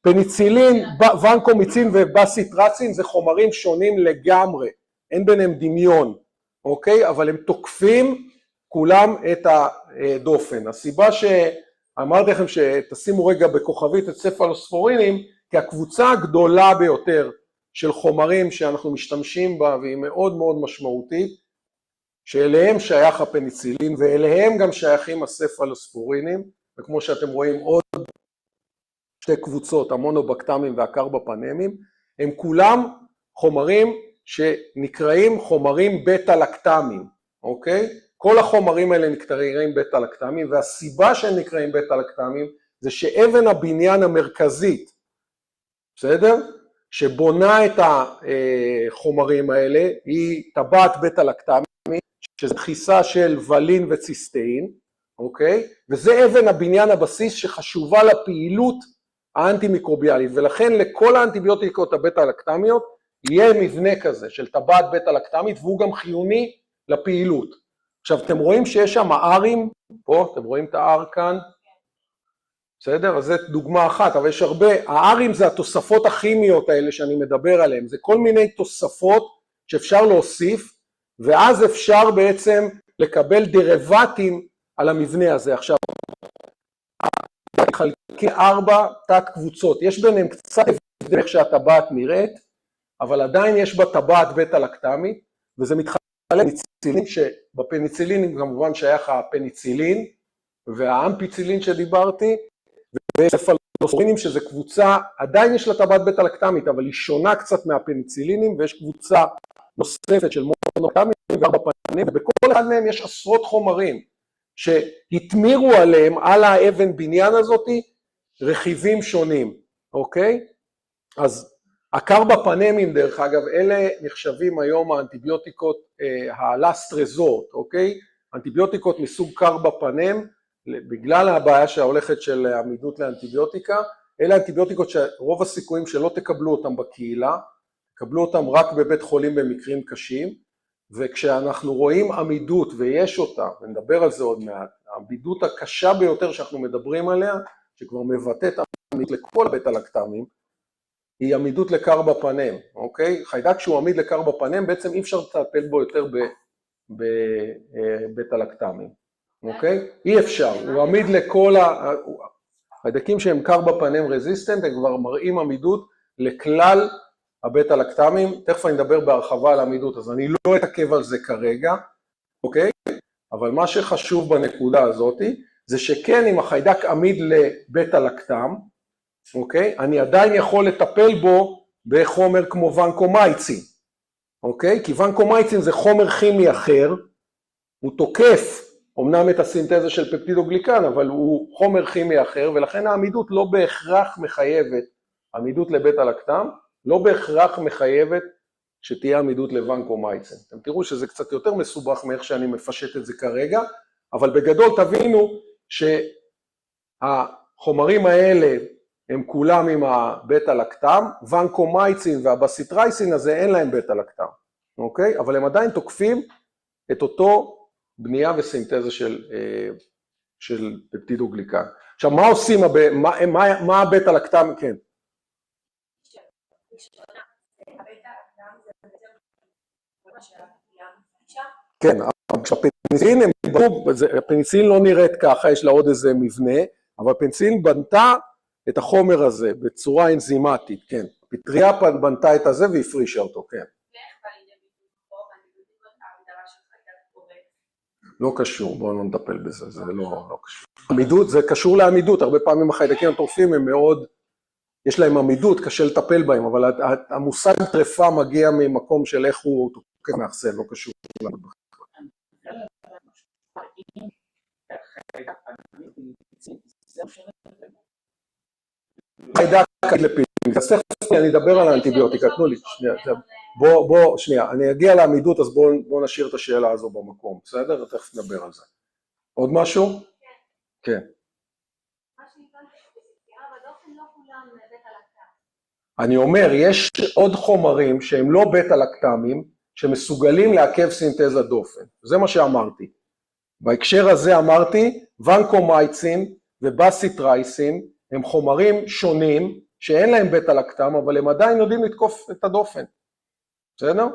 ופניצילין, ונקומיצין ובסיטרצין זה חומרים שונים לגמרי, אין ביניהם דמיון, אוקיי? אבל הם תוקפים כולם את הדופן. הסיבה שאמרתי לכם שתשימו רגע בכוכבית את ספלוספורינים, כי הקבוצה הגדולה ביותר של חומרים שאנחנו משתמשים בה, והיא מאוד מאוד משמעותית, שאליהם שייך הפניצילין, ואליהם גם שייכים הספלוספורינים, וכמו שאתם רואים עוד שתי קבוצות, המונובקטמים והקרבפנמים, הם כולם חומרים שנקראים חומרים בטא-לקטמיים, אוקיי? כל החומרים האלה נקראים בטא-לקטמיים, והסיבה שהם נקראים בטא-לקטמיים, זה שאבן הבניין המרכזית, בסדר? שבונה את החומרים האלה, היא טבעת בטא-לקטמית, שזה דחיסה של ולין וציסטאין, אוקיי? וזה אבן הבניין הבסיס שחשובה לפעילות האנטי-מיקרוביאלית, ולכן לכל האנטיביוטיקות הבטא-לקטמיות יהיה מבנה כזה של טבעת בטא-לקטמית, והוא גם חיוני לפעילות. עכשיו, אתם רואים שיש שם ארים, פה, אתם רואים את האר כאן, בסדר? אז זו דוגמה אחת, אבל יש הרבה, הארים זה התוספות הכימיות האלה שאני מדבר עליהן, זה כל מיני תוספות שאפשר להוסיף, ואז אפשר בעצם לקבל דריבטים על המבנה הזה. עכשיו, חלקי 4 תת קבוצות, יש ביניהם קצת הבדל איך שהטבעת נראית, אבל עדיין יש בה טבעת בטא-לקטמית, וזה מתחלק לפניצילין, שבפניצילין כמובן שייך הפניצילין, והאמפיצילין שדיברתי, וספלוספורינים שזה קבוצה, עדיין יש לה טבעת בטא-לקטמית, אבל היא שונה קצת מהפניצילינים, ויש קבוצה נוספת של מונוקטמים וקרבפנמים, ובכל אחד מהם יש עשרות חומרים שהתמירו עליהם, על האבן בניין הזאת, רכיבים שונים, אוקיי? אז הקרבפנמים דרך אגב, אלה נחשבים היום האנטיביוטיקות ה-last resort, אוקיי? אנטיביוטיקות מסוג קרבפנם, בגלל הבעיה שההולכת של עמידות לאנטיביוטיקה, אלה אנטיביוטיקות שרוב הסיכויים שלא תקבלו אותם בקהילה, תקבלו אותם רק בבית חולים במקרים קשים, וכשאנחנו רואים עמידות ויש אותה, ונדבר על זה עוד מעט, העמידות הקשה ביותר שאנחנו מדברים עליה, שכבר מבטאת עמידות לכל הבטא-לקטמים, היא עמידות לקרבפנם, אוקיי? חיידק שהוא עמיד לקרבפנם, בעצם אי אפשר לטפל בו יותר בבטא-לקטמים. אוקיי? אי אפשר, הוא עמיד לכל החיידקים שהם קרבפנם רזיסטנט, הם כבר מראים עמידות לכלל הבטא-לקטמים, תכף אני אדבר בהרחבה על עמידות, אז אני לא אתעכב על זה כרגע, אוקיי? אבל מה שחשוב בנקודה הזאת, זה שכן אם החיידק עמיד לבטא-לקטם, אוקיי? אני עדיין יכול לטפל בו בחומר כמו ונקומייצין, אוקיי? כי ונקומייצין זה חומר כימי אחר, הוא תוקף, אמנם את הסינתזה של פפטידוגליקן, אבל הוא חומר כימי אחר, ולכן העמידות לא בהכרח מחייבת, עמידות לבטא-לקטם, לא בהכרח מחייבת שתהיה עמידות לוונקומייצין. אתם תראו שזה קצת יותר מסובך מאיך שאני מפשט את זה כרגע, אבל בגדול תבינו שהחומרים האלה הם כולם עם הבטא-לקטם, ונקומייצין והבסיטרייסין הזה אין להם בטא-לקטם, אוקיי? אבל הם עדיין תוקפים את אותו בנייה וסינתזה של פפטידוגליקן. עכשיו, מה עושים, מה הבטא-לקטם, כן? כן, הפניצילין, הפניצילין לא נראית ככה, יש לה עוד איזה מבנה, אבל הפניצילין בנתה את החומר הזה בצורה אנזימטית, כן. הפטריה בנתה את הזה והפרישה אותו, כן. לא קשור, בואו לא נטפל בזה, זה לא קשור. עמידות, זה קשור לעמידות, הרבה פעמים החיידקים הטורפים הם מאוד, יש להם עמידות, קשה לטפל בהם, אבל המושג טרפה מגיע ממקום של איך הוא תוקף מאחסן, לא קשור לעמידות. חיידק לפיניקס, אז תכף אני אדבר על האנטיביוטיקה, תנו לי, שנייה, אני אגיע לעמידות, אז בואו נשאיר את השאלה הזו במקום, בסדר? תכף נדבר על זה. עוד משהו? כן. אני אומר, יש עוד חומרים שהם לא בטא-לקטמים, שמסוגלים לעכב סינתזה דופן, זה מה שאמרתי. בהקשר הזה אמרתי, ונקומייצין ובסיטרייסין הם חומרים שונים שאין להם בטא-לקטם, אבל הם עדיין יודעים לתקוף את הדופן. בסדר?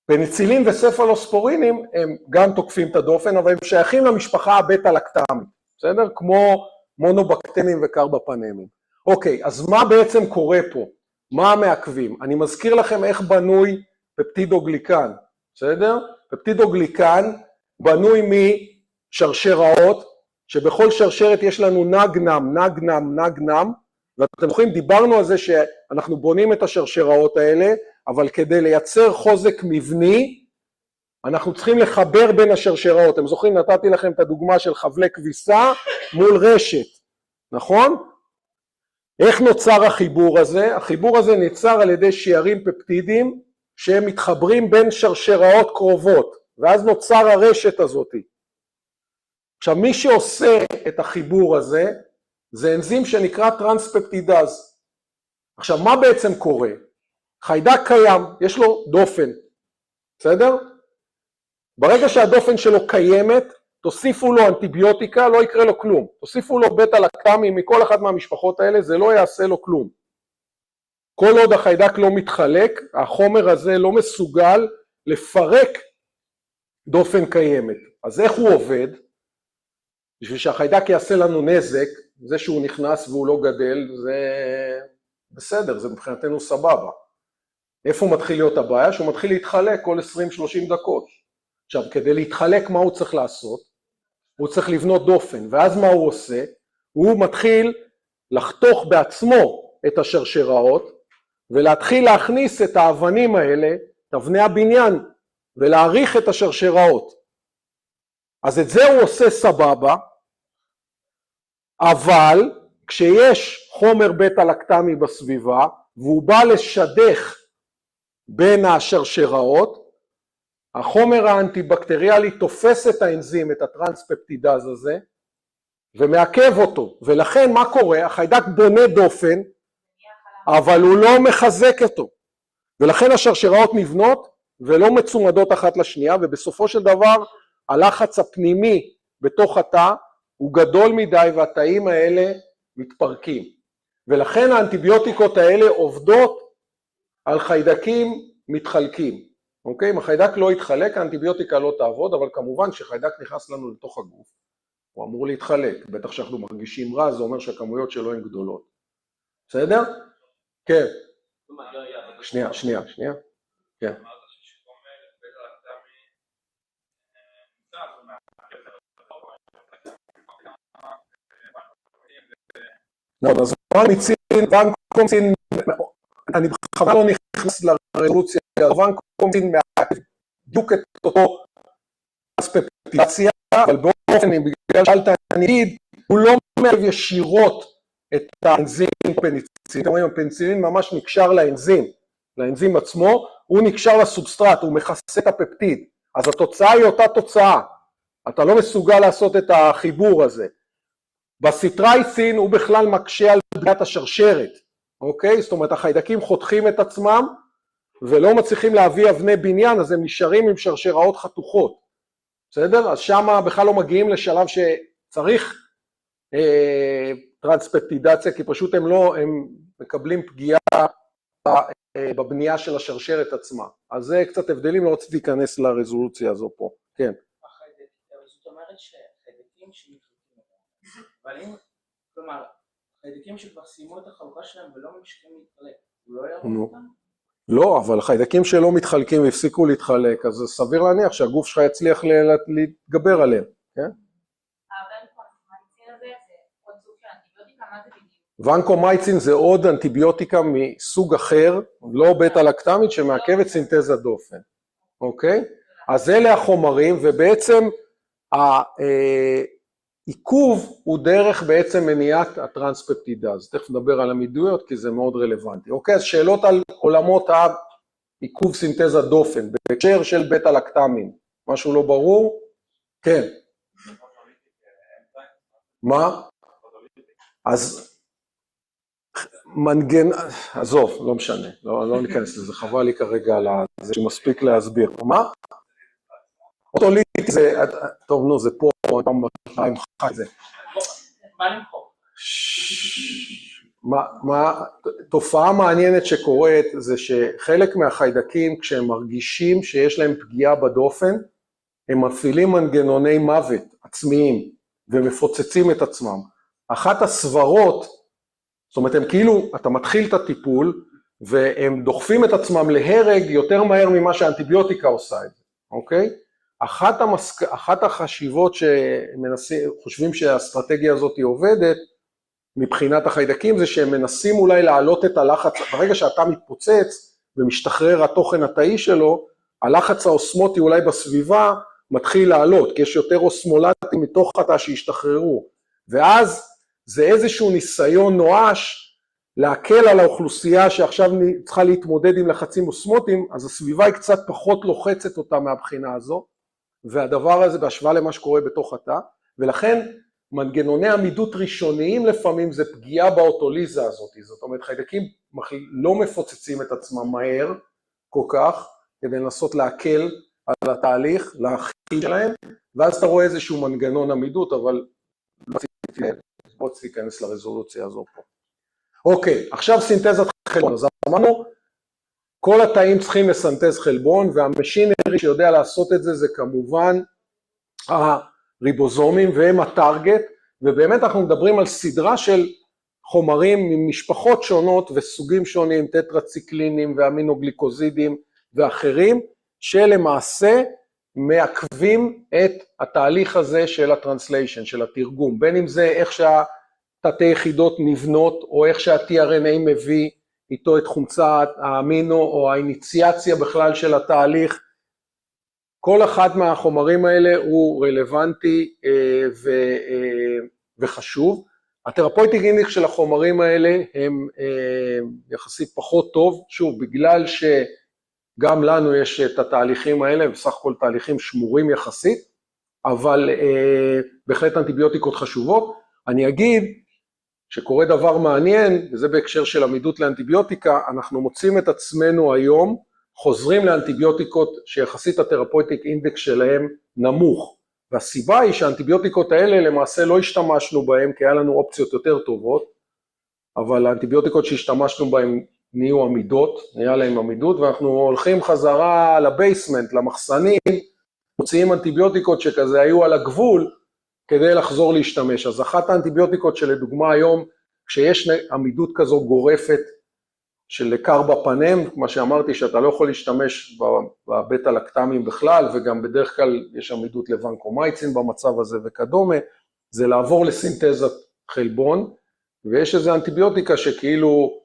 פניצילין וספלוספורינים הם גם תוקפים את הדופן, אבל הם שייכים למשפחה הבטא-לקטמית. בסדר? כמו מונובקטמים וקרבפנמים. אוקיי, אז מה בעצם קורה פה? מה המעכבים? אני מזכיר לכם איך בנוי פפטידוגליקן. בסדר? פפטידוגליקן בנוי משרשראות, שבכל שרשרת יש לנו נגנם, ואתם יכולים, דיברנו על זה שאנחנו בונים את השרשראות האלה, אבל כדי לייצר חוזק מבני, אנחנו צריכים לחבר בין השרשראות. אתם זוכרים, נתתי לכם את הדוגמה של חבלי כביסה מול רשת, נכון? איך נוצר החיבור הזה? החיבור הזה נוצר על ידי שיירים פפטידיים, שהם מתחברים בין שרשראות קרובות, ואז נוצר הרשת הזאת. עכשיו, מי שעושה את החיבור הזה, זה אנזים שנקרא טרנספפטידז. עכשיו, מה בעצם קורה? חיידק קיים, יש לו דופן, בסדר? ברגע שהדופן שלו קיימת, תוסיפו לו אנטיביוטיקה, לא יקרה לו כלום. תוסיפו לו בטא-לקטמים מכל אחת מהמשפחות האלה, זה לא יעשה לו כלום. כל עוד החיידק לא מתחלק, החומר הזה לא מסוגל לפרק דופן קיימת. אז איך הוא עובד? בשביל שהחיידק יעשה לנו נזק, זה שהוא נכנס והוא לא גדל, זה בסדר, זה מבחינתנו סבבה. איפה מתחיל להיות הבעיה? שהוא מתחיל להתחלק כל 20-30 דקות. עכשיו, כדי להתחלק מה הוא צריך לעשות? הוא צריך לבנות דופן, ואז מה הוא עושה? הוא מתחיל לחתוך בעצמו את השרשראות, ולהתחיל להכניס את האבנים האלה, את אבני הבניין, ולהאריך את השרשראות. אז את זה הוא עושה סבבה, אבל כשיש חומר בטא-לקטמי בסביבה, והוא בא לשדך בין השרשראות, החומר האנטיבקטריאלי תופס את האנזים, את הטרנספפטידז הזה, ומעכב אותו. ולכן מה קורה? החיידק בונה דופן, אבל הוא לא מחזק אותו. ולכן השרשראות נבנות ולא מצומדות אחת לשנייה, ובסופו של דבר הלחץ הפנימי בתוך התא הוא גדול מדי והתאים האלה מתפרקים. ולכן האנטיביוטיקות האלה עובדות על חיידקים מתחלקים. אוקיי? אם החיידק לא יתחלק, האנטיביוטיקה לא תעבוד, אבל כמובן שחיידק נכנס לנו לתוך הגוף, הוא אמור להתחלק. בטח שאנחנו מרגישים רע, זה אומר שהכמויות שלו הן גדולות. בסדר? כן. שנייה. כן. אז ונקומייצין, אני בכוונה לא נכנס לרזולוציה, ונקומייצין בדיוק את אותו אספקטיבציה, אבל באופן, בגלל שאלת אני אגיד, הוא לא מערב ישירות את האנזים פניצילין. אומרים, הפניצילין ממש נקשר לאנזים עצמו, הוא נקשר לסובסטרט, הוא מכסה את הפפטיד, אז התוצאה היא אותה תוצאה, אתה לא מסוגל לעשות את החיבור הזה. בסיטרייסין הוא בכלל מקשה על בניית השרשרת, אוקיי? זאת אומרת, החיידקים חותכים את עצמם, ולא מצליחים להביא אבני בניין, אז הם נשארים עם שרשראות חתוכות, בסדר? אז שם בכלל לא מגיעים לשלב שצריך טרנספפטידציה, כי פשוט הם מקבלים פגיעה בבנייה של השרשרת עצמה. אז זה קצת הבדלים, לא רציתי להיכנס לרזולוציה הזו פה. כן. זאת אומרת שחיידקים שמתחלקים אותם, אבל אם, כלומר, חיידקים שכבר סיימו את החלוקה שלהם ולא ממשיכים להתחלק, הוא לא יעבור אותם? לא, אבל חיידקים שלא מתחלקים והפסיקו להתחלק, אז סביר להניח שהגוף שלך יצליח להתגבר עליהם, כן? ואנקומייצין זה עוד אנטיביוטיקה מסוג אחר, לא בטא-לקטמית, שמעכבת סינתזת דופן, אוקיי? אז אלה החומרים, ובעצם העיכוב הוא דרך בעצם מניעת הטרנספפטידאז. תכף נדבר על המידויות כי זה מאוד רלוונטי. אוקיי, אז שאלות על עולמות העיכוב סינתזת דופן, בהקשר של בטא-לקטמין. משהו לא ברור? כן. מה? אז עזוב, לא משנה, לא ניכנס לזה, חבל לי כרגע על זה שמספיק להסביר. מה? אוטוליטיק זה, טוב נו, זה פה, עם חי זה. מה למחוק? תופעה מעניינת שקורית זה שחלק מהחיידקים כשהם מרגישים שיש להם פגיעה בדופן, הם מפעילים מנגנוני מוות עצמיים ומפוצצים את עצמם. אחת הסברות, זאת אומרת הם כאילו, אתה מתחיל את הטיפול והם דוחפים את עצמם להרג יותר מהר ממה שהאנטיביוטיקה עושה את זה, אוקיי? אחת החשיבות שחושבים שהאסטרטגיה הזאת היא עובדת, מבחינת החיידקים זה שהם מנסים אולי להעלות את הלחץ, ברגע שאתה מתפוצץ ומשתחרר התוכן התאי שלו, הלחץ האוסמוטי אולי בסביבה מתחיל לעלות, כי יש יותר אוסמולטים מתוך התא שהשתחררו, ואז זה איזשהו ניסיון נואש להקל על האוכלוסייה שעכשיו צריכה להתמודד עם לחצים אוסמוטיים, אז הסביבה היא קצת פחות לוחצת אותה מהבחינה הזו, והדבר הזה בהשוואה למה שקורה בתוך התא, ולכן מנגנוני עמידות ראשוניים לפעמים זה פגיעה באוטוליזה הזאת, זאת אומרת חיידקים לא מפוצצים את עצמם מהר כל כך, כדי לנסות להקל על התהליך, להכיל שלהם, ואז אתה רואה איזשהו מנגנון עמידות, אבל לא צריך להיכנס לרזולוציה הזו פה. אוקיי, עכשיו סינתזת חלבון, אז אמרנו, כל התאים צריכים לסנטז חלבון, והמשינרי שיודע לעשות את זה, זה כמובן הריבוזומים והם הטרגט, ובאמת אנחנו מדברים על סדרה של חומרים ממשפחות שונות וסוגים שונים, טטרציקלינים ואמינוגליקוזידים ואחרים, שלמעשה מעכבים את התהליך הזה של הטרנסליישן, של התרגום, בין אם זה איך שהתתי יחידות נבנות, או איך שה-tRNA מביא איתו את חומצת האמינו, או האיניציאציה בכלל של התהליך, כל אחד מהחומרים האלה הוא רלוונטי וחשוב. התרפויטיק אינדקס של החומרים האלה הם יחסית פחות טוב, שוב, בגלל שגם לנו יש את התהליכים האלה, בסך הכל תהליכים שמורים יחסית, אבל בהחלט אנטיביוטיקות חשובות. אני אגיד שקורה דבר מעניין, וזה בהקשר של עמידות לאנטיביוטיקה, אנחנו מוצאים את עצמנו היום, חוזרים לאנטיביוטיקות שיחסית התרפויטיק אינדקס שלהם נמוך, והסיבה היא שהאנטיביוטיקות האלה למעשה לא השתמשנו בהן, כי היה לנו אופציות יותר טובות, אבל האנטיביוטיקות שהשתמשנו בהן נהיו עמידות, נהיה להם עמידות, ואנחנו הולכים חזרה לבייסמנט, למחסנים, מוציאים אנטיביוטיקות שכזה היו על הגבול, כדי לחזור להשתמש. אז אחת האנטיביוטיקות שלדוגמה היום, כשיש עמידות כזו גורפת של קרבפנם, מה שאמרתי שאתה לא יכול להשתמש בבטא-לקטמים בכלל, וגם בדרך כלל יש עמידות לוונקומייצין במצב הזה וכדומה, זה לעבור לסינתזת חלבון, ויש איזו אנטיביוטיקה שכאילו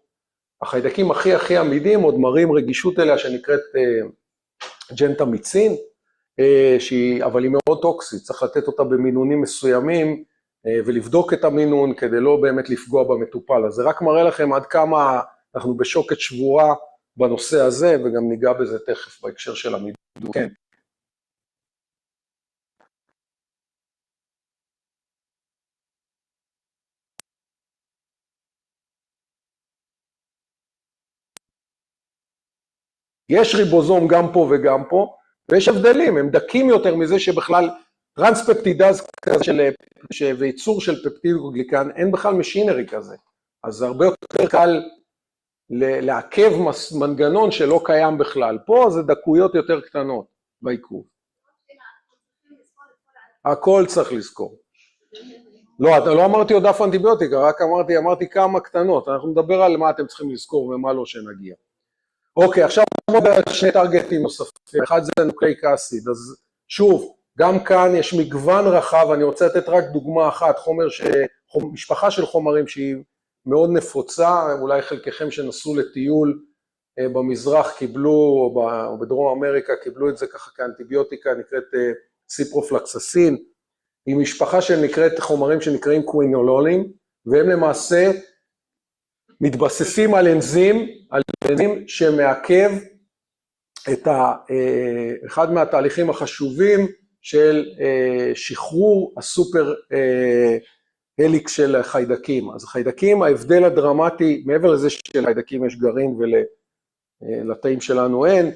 החיידקים הכי עמידים עוד מראים רגישות אליה שנקראת ג'נטמיצין, אבל היא מאוד טוקסית, צריך לתת אותה במינונים מסוימים, ולבדוק את המינון כדי לא באמת לפגוע במטופל, אז זה רק מראה לכם עד כמה אנחנו בשוקת שבורה בנושא הזה, וגם ניגע בזה תכף בהקשר של עמידות. כן. יש ריבוזום גם פה וגם פה, ויש הבדלים, הם דקים יותר מזה שבכלל טרנספפטידאז כזה וייצור של פפטידוגליקן, אין בכלל משינרי כזה, אז זה הרבה יותר קל לעכב מנגנון שלא קיים בכלל, פה זה דקויות יותר קטנות בעיכוב. הכל צריך לזכור. לא אמרתי עוד אף אנטיביוטיקה, רק אמרתי כמה קטנות, אנחנו נדבר על מה אתם צריכים לזכור ומה לא שנגיע. אוקיי, עכשיו נדבר על שני טרגטים נוספים, אחד זה נוקלאיק אסיד, אז שוב, גם כאן יש מגוון רחב, אני רוצה לתת רק דוגמה אחת, משפחה של חומרים שהיא מאוד נפוצה, אולי חלקכם שנסעו לטיול במזרח קיבלו, או בדרום אמריקה קיבלו את זה ככה כאנטיביוטיקה, נקראת סיפרופלקססין, היא משפחה שנקראת חומרים שנקראים קווינולולים, והם למעשה מתבססים על אנזים שמעכב את אחד מהתהליכים החשובים של שחרור הסופר הליקס של חיידקים. אז חיידקים, ההבדל הדרמטי, מעבר לזה שלחיידקים יש גרעין ולתאים שלנו אין,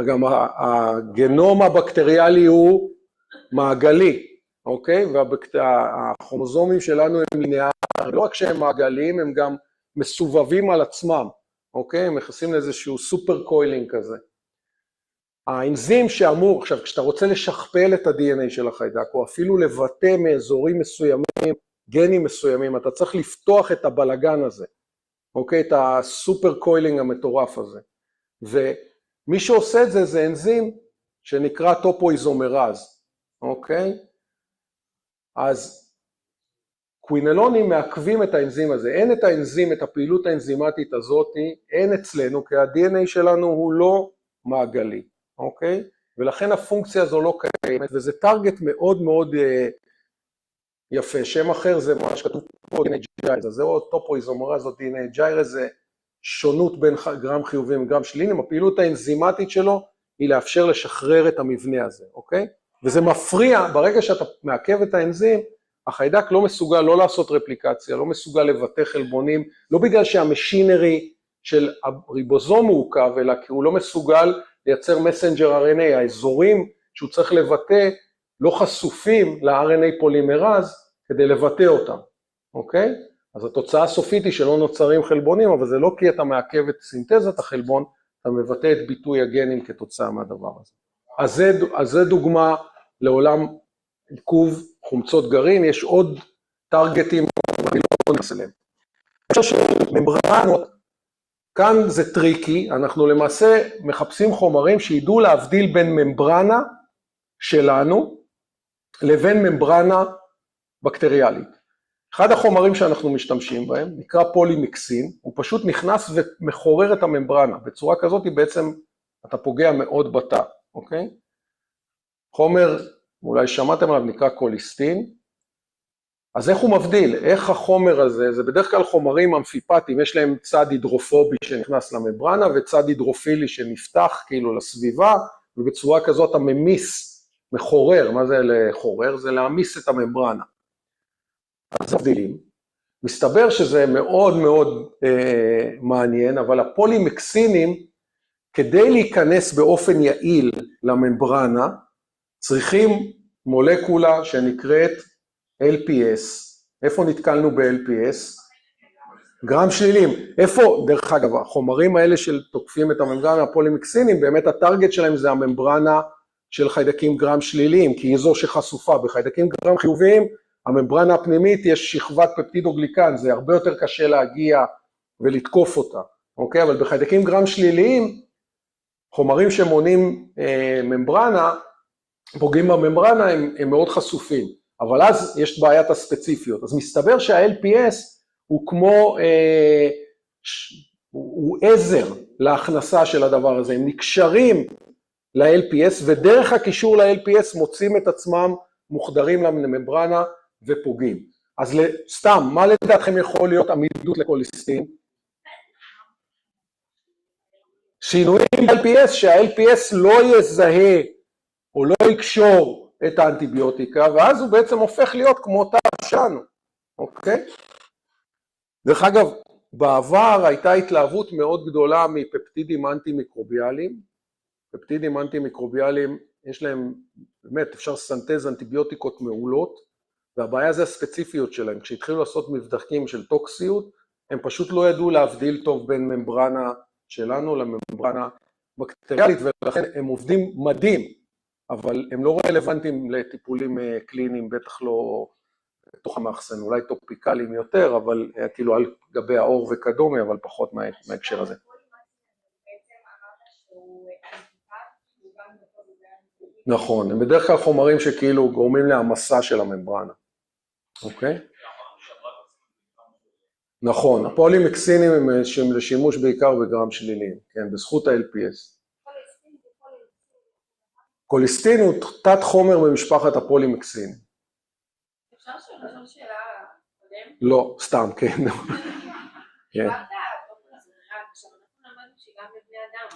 גם הגנום הבקטריאלי הוא מעגלי, אוקיי? והכרומוזומים שלנו הם ליניאריים, לא רק שהם מעגליים, הם גם מסובבים על עצמם, אוקיי? הם מכניסים לאיזשהו סופר קוילינג כזה. האנזים שאמור, עכשיו כשאתה רוצה לשכפל את ה-DNA של החיידק, או אפילו לבטא מאזורים מסוימים, גנים מסוימים, אתה צריך לפתוח את הבלגן הזה, אוקיי? את הסופר קוילינג המטורף הזה. ומי שעושה את זה זה אנזים שנקרא טופואיזומרז, אוקיי? אז קווינולונים מעכבים את האנזים הזה, אין את האנזים, את הפעילות האנזימטית הזאת, אין אצלנו, כי ה-DNA שלנו הוא לא מעגלי, אוקיי? ולכן הפונקציה הזו לא קיימת, וזה טרגט מאוד מאוד יפה, שם אחר זה מה שכתוב פה DNA ג'יירס, אז זה או טופואיזומרז או DNA ג'יירס, זה שונות בין גרם חיוביים וגרם שליליים, הפעילות האנזימטית שלו היא לאפשר לשחרר את המבנה הזה, אוקיי? וזה מפריע, ברגע שאתה מעכב את האנזים, החיידק לא מסוגל לא לעשות רפליקציה, לא מסוגל לבטא חלבונים, לא בגלל שהמשינרי של הריבוזום מעוכב, אלא כי הוא לא מסוגל לייצר מסנג'ר RNA, האזורים שהוא צריך לבטא לא חשופים ל-RNA פולימרז כדי לבטא אותם, אוקיי? אז התוצאה הסופית היא שלא נוצרים חלבונים, אבל זה לא כי אתה מעכב את סינתזת החלבון, אתה מבטא את ביטוי הגנים כתוצאה מהדבר הזה. אז זה דוגמה לעולם עיכוב חומצות גרעין, יש עוד טרגטים, אני לא נכנס אליהם. אני חושב שממברנות, כאן זה טריקי, אנחנו למעשה מחפשים חומרים שידעו להבדיל בין ממברנה שלנו לבין ממברנה בקטריאלית. אחד החומרים שאנחנו משתמשים בהם נקרא פולימיקסין, הוא פשוט נכנס ומחורר את הממברנה, בצורה כזאת בעצם אתה פוגע מאוד בתא, אוקיי? חומר, אולי שמעתם עליו, נקרא קוליסטין, אז איך הוא מבדיל? איך החומר הזה, זה בדרך כלל חומרים אמפיפטיים, יש להם צד הידרופובי שנכנס לממברנה וצד הידרופילי שנפתח כאילו לסביבה, ובצורה כזאת אתה ממיס, מחורר, מה זה לחורר? זה להמיס את הממברנה. אז מבדילים. מסתבר שזה מאוד מאוד מעניין, אבל הפולימקסינים, כדי להיכנס באופן יעיל לממברנה, צריכים מולקולה שנקראת LPS. איפה נתקלנו ב-LPS? גרם שלילים. איפה, דרך אגב, החומרים האלה של תוקפים את הממברנה הפולימקסינים, באמת הטרגט שלהם זה הממברנה של חיידקים גרם שליליים, כי היא זו שחשופה. בחיידקים גרם חיוביים, הממברנה הפנימית יש שכבת פפטידוגליקן, זה הרבה יותר קשה להגיע ולתקוף אותה, אוקיי? אבל בחיידקים גרם שליליים, חומרים שמונים ממברנה, פוגעים בממברנה, הם מאוד חשופים, אבל אז יש בעיית הספציפיות. אז מסתבר שה-LPS הוא כמו, הוא עזר להכנסה של הדבר הזה, הם נקשרים ל-LPS, ודרך הקישור ל-LPS מוצאים את עצמם מוחדרים לממברנה ופוגעים. אז סתם, מה לדעתכם יכול להיות עמידות לקוליסטין? שינויים ב-LPS, שה-LPS לא יזהה או לא יקשור את האנטיביוטיקה, ואז הוא בעצם הופך להיות כמו תא שלנו, אוקיי? דרך אגב, בעבר הייתה התלהבות מאוד גדולה מפפטידים אנטי-מיקרוביאליים. פפטידים אנטי-מיקרוביאליים, יש להם, באמת, אפשר לסנטז אנטיביוטיקות מעולות, והבעיה זה הספציפיות שלהם. כשהתחילו לעשות מבדקים של טוקסיות, הם פשוט לא ידעו להבדיל טוב בין ממברנה שלנו לממברנה בקטריאלית, ולכן הם עובדים מדהים, אבל הם לא רלוונטיים לטיפולים קליניים, בטח לא בתוך המאחסן, אולי טופיקליים יותר, אבל כאילו על גבי האור וכדומה, אבל פחות מההקשר הזה. נכון, הם בדרך כלל חומרים שכאילו גורמים להמסה של הממברנה, אוקיי? נכון, הפולימקסינים הם לשימוש בעיקר בגרם שליליים, כן, בזכות ה-LPS. קוליסטין הוא תת חומר במשפחת הפולימקסין. אפשר לשאול שאלה קודם? לא, סתם, כן.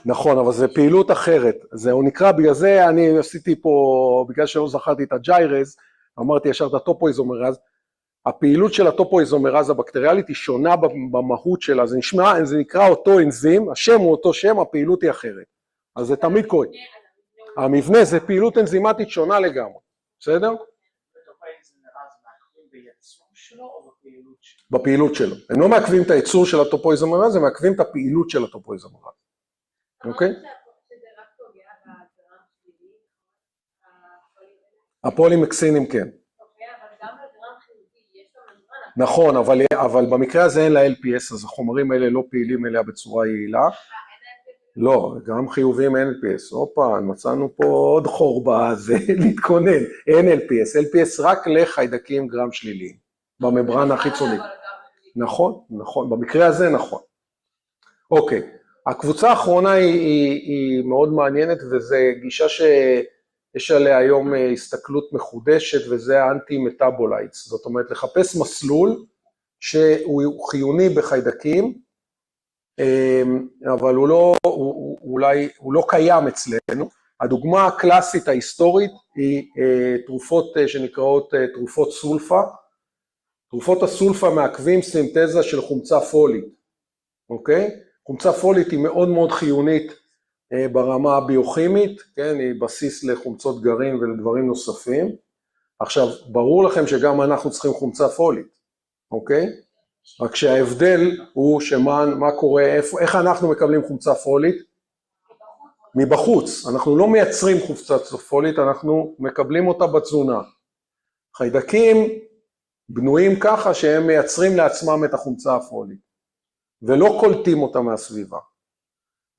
נכון, אבל זה פעילות אחרת. הוא נקרא, בגלל זה אני עשיתי פה, בגלל שלא זכרתי את הג'יירז, אמרתי ישר את הטופואיזומרז, הפעילות של הטופואיזומרז הבקטריאלית היא שונה במהות שלה, זה נקרא אותו אנזים, השם הוא אותו שם, הפעילות היא אחרת. אז זה תמיד קורה. המבנה זה פעילות אנזימטית שונה לגמרי, בסדר? בפעילות שלו. הם לא מעכבים את הייצור של הטופואיזומרז, הם מעכבים את הפעילות של הטופואיזומרז. אוקיי? הפולימקסינים כן. נכון, אבל במקרה הזה אין ל-LPS, אז החומרים האלה לא פעילים אליה בצורה יעילה. לא, גם חיוביים אין LPS. אופה, מצאנו פה עוד חורבה, זה להתכונן. אין LPS, LPS רק לחיידקים גרם שליליים, בממברנה החיצונית. נכון, נכון, במקרה הזה נכון. אוקיי, הקבוצה האחרונה היא מאוד מעניינת, וזו גישה שיש עליה היום הסתכלות מחודשת, וזה האנטי-מטאבולייטס. זאת אומרת, לחפש מסלול שהוא חיוני בחיידקים, אבל הוא לא קיים אצלנו. הדוגמה הקלאסית ההיסטורית היא תרופות שנקראות תרופות סולפה. תרופות הסולפה מעכבים סינתזה של חומצה פולית, אוקיי? חומצה פולית היא מאוד מאוד חיונית ברמה הביוכימית, כן? היא בסיס לחומצות גרעין ולדברים נוספים. עכשיו, ברור לכם שגם אנחנו צריכים חומצה פולית, אוקיי? רק שההבדל הוא מה קורה, איך אנחנו מקבלים חומצה פולית? מבחוץ. אנחנו לא מייצרים חומצה פולית, אנחנו מקבלים אותה בתזונה. חיידקים בנויים ככה שהם מייצרים לעצמם את החומצה הפולית, ולא קולטים אותה מהסביבה.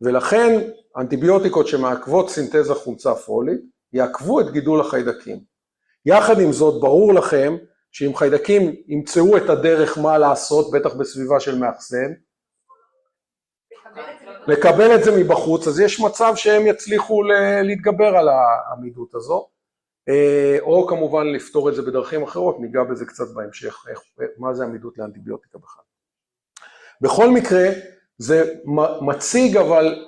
ולכן אנטיביוטיקות שמעכבות סינתזה חומצה פולית, יעכבו את גידול החיידקים. יחד עם זאת, ברור לכם, שאם חיידקים ימצאו את הדרך מה לעשות, בטח בסביבה של מאחסן, לקבל את זה מבחוץ, אז יש מצב שהם יצליחו להתגבר על העמידות הזו, או כמובן לפתור את זה בדרכים אחרות, ניגע בזה קצת בהמשך, מה זה עמידות לאנטיביוטיקה בכלל. בכל מקרה, זה מציג אבל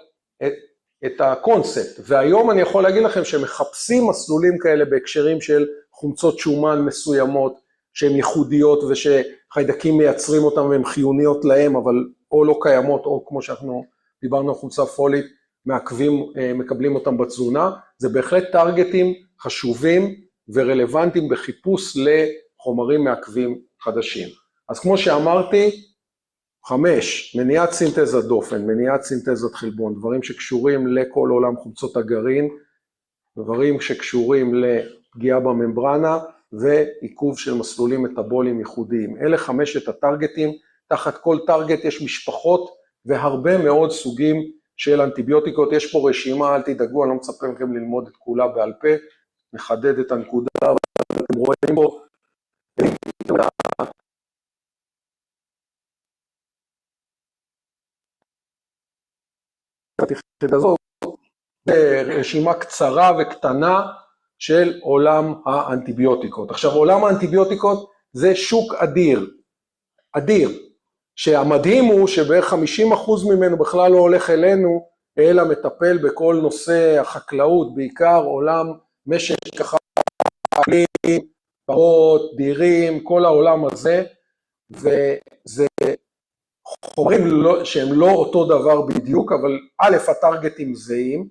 את הקונספט, והיום אני יכול להגיד לכם שמחפשים מסלולים כאלה בהקשרים של חומצות שומן מסוימות, שהן ייחודיות ושחיידקים מייצרים אותם והן חיוניות להם, אבל או לא קיימות, או כמו שאנחנו דיברנו על חומצה פולית, מקבלים אותם בתזונה. זה בהחלט טרגטים חשובים ורלוונטיים בחיפוש לחומרים מעכבים חדשים. אז כמו שאמרתי, 5, מניעת סינתזת דופן, מניעת סינתזת חלבון, דברים שקשורים לכל עולם חומצות הגרעין, דברים שקשורים לפגיעה בממברנה, ועיכוב של מסלולים מטאבוליים ייחודיים. אלה 5 הטרגטים, תחת כל טרגט יש משפחות והרבה מאוד סוגים של אנטיביוטיקות. יש פה רשימה, אל תדאגו, אני לא מצפה מכם ללמוד את כולה בעל פה, נחדד את הנקודה, אתם רואים פה, רשימה קצרה וקטנה של עולם האנטיביוטיקות. עכשיו, עולם האנטיביוטיקות זה שוק אדיר, אדיר, שהמדהים הוא שבערך 50% ממנו בכלל לא הולך אלינו, אלא מטפל בכל נושא החקלאות, בעיקר עולם משק החקלאים, פרות, דירים, כל העולם הזה, וזה חומרים שהם לא אותו דבר בדיוק, אבל א', הטרגטים זהים,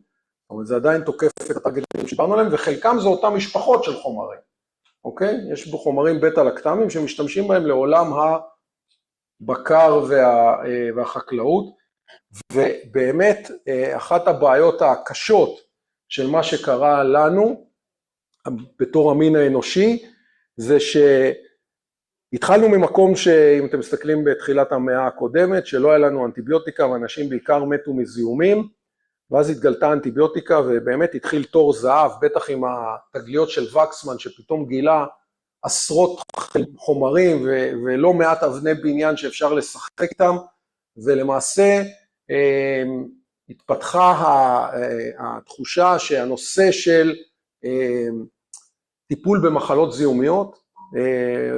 אבל זה עדיין תוקף את הטרגטים שדיברנו עליהם, וחלקם זה אותם משפחות של חומרים, אוקיי? יש בו חומרים בטא-לקטמים שמשתמשים בהם לעולם הבקר והחקלאות, ובאמת אחת הבעיות הקשות של מה שקרה לנו בתור המין האנושי, זה שהתחלנו ממקום שאם אתם מסתכלים בתחילת המאה הקודמת, שלא היה לנו אנטיביוטיקה ואנשים בעיקר מתו מזיהומים, ואז התגלתה אנטיביוטיקה ובאמת התחיל תור זהב, בטח עם התגליות של וקסמן שפתאום גילה עשרות חומרים ולא מעט אבני בניין שאפשר לשחק איתם, ולמעשה התפתחה התחושה שהנושא של טיפול במחלות זיהומיות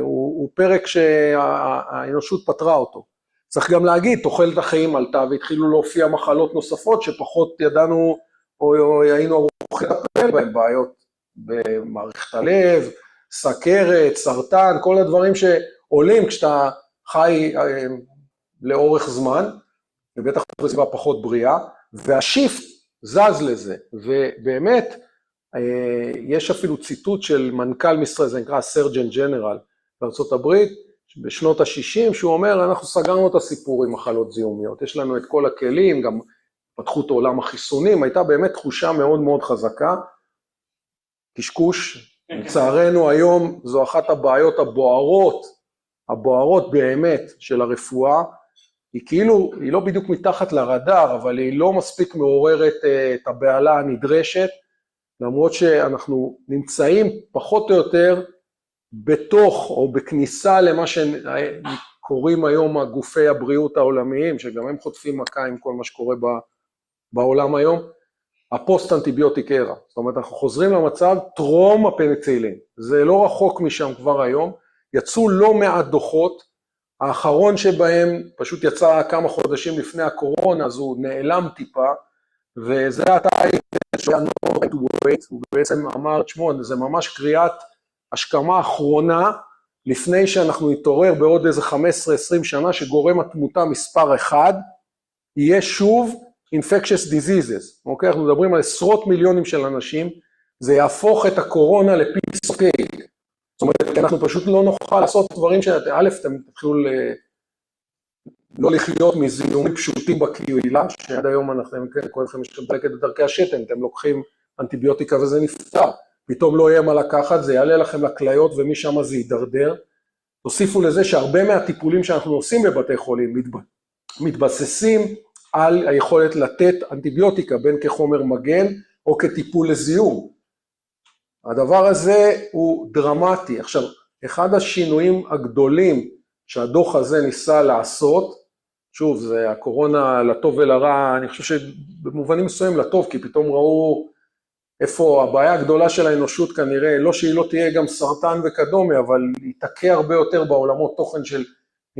הוא פרק שהאנושות פתרה אותו. צריך גם להגיד, תוחלת החיים עלתה והתחילו להופיע מחלות נוספות שפחות ידענו או היינו ערוכים לטפל בהן, בעיות במערכת הלב, סכרת, סרטן, כל הדברים שעולים כשאתה חי לאורך זמן, ובטח בסביבה פחות בריאה, והשיפט זז לזה, ובאמת יש אפילו ציטוט של מנכ"ל משרד, זה נקרא סרג'ן ג'נרל בארצות הברית, בשנות ה-60, שהוא אומר, אנחנו סגרנו את הסיפור עם מחלות זיהומיות, יש לנו את כל הכלים, גם פתחו את עולם החיסונים, הייתה באמת תחושה מאוד מאוד חזקה, קשקוש, לצערנו היום זו אחת הבעיות הבוערות באמת של הרפואה, היא כאילו, היא לא בדיוק מתחת לרדאר, אבל היא לא מספיק מעוררת את הבעלה הנדרשת, למרות שאנחנו נמצאים פחות או יותר בתוך או בכניסה למה שקוראים היום גופי הבריאות העולמיים, שגם הם חוטפים מכה עם כל מה שקורה בעולם היום, הפוסט-אנטיביוטיק ארה. זאת אומרת, אנחנו חוזרים למצב טרום הפניצילין. זה לא רחוק משם כבר היום. יצאו לא מעט דוחות, האחרון שבהם פשוט יצא כמה חודשים לפני הקורונה, אז הוא נעלם טיפה, וזה הטייט הוא בעצם אמר, תשמעו, זה ממש קריאת השכמה האחרונה, לפני שאנחנו נתעורר בעוד איזה 15-20 שנה, שגורם התמותה מספר 1, יהיה שוב infectious diseases, אוקיי? אנחנו מדברים על עשרות מיליונים של אנשים, זה יהפוך את הקורונה לפיס אוף קייק, זאת אומרת, אנחנו פשוט לא נוכל לעשות דברים א', אתם תתחילו לא לחיות מזיהומים פשוטים בקהילה, שעד היום אנחנו, כל לכם יש לדלקת את דרכי השתן, אתם לוקחים אנטיביוטיקה וזה נפטר, פתאום לא יהיה מה לקחת, זה יעלה לכם לכליות ומשם זה יידרדר, תוסיפו לזה שהרבה מהטיפולים שאנחנו עושים בבתי חולים מתבססים על היכולת לתת אנטיביוטיקה בין כחומר מגן או כטיפול לזיהום. הדבר הזה הוא דרמטי. עכשיו, אחד השינויים הגדולים שהדוח הזה ניסה לעשות, שוב, זה הקורונה לטוב ולרע, אני חושב שבמובנים מסוים לטוב, כי פתאום ראו איפה הבעיה הגדולה של האנושות כנראה, לא שהיא לא תהיה גם סרטן וכדומה, אבל היא תקה הרבה יותר בעולמות תוכן של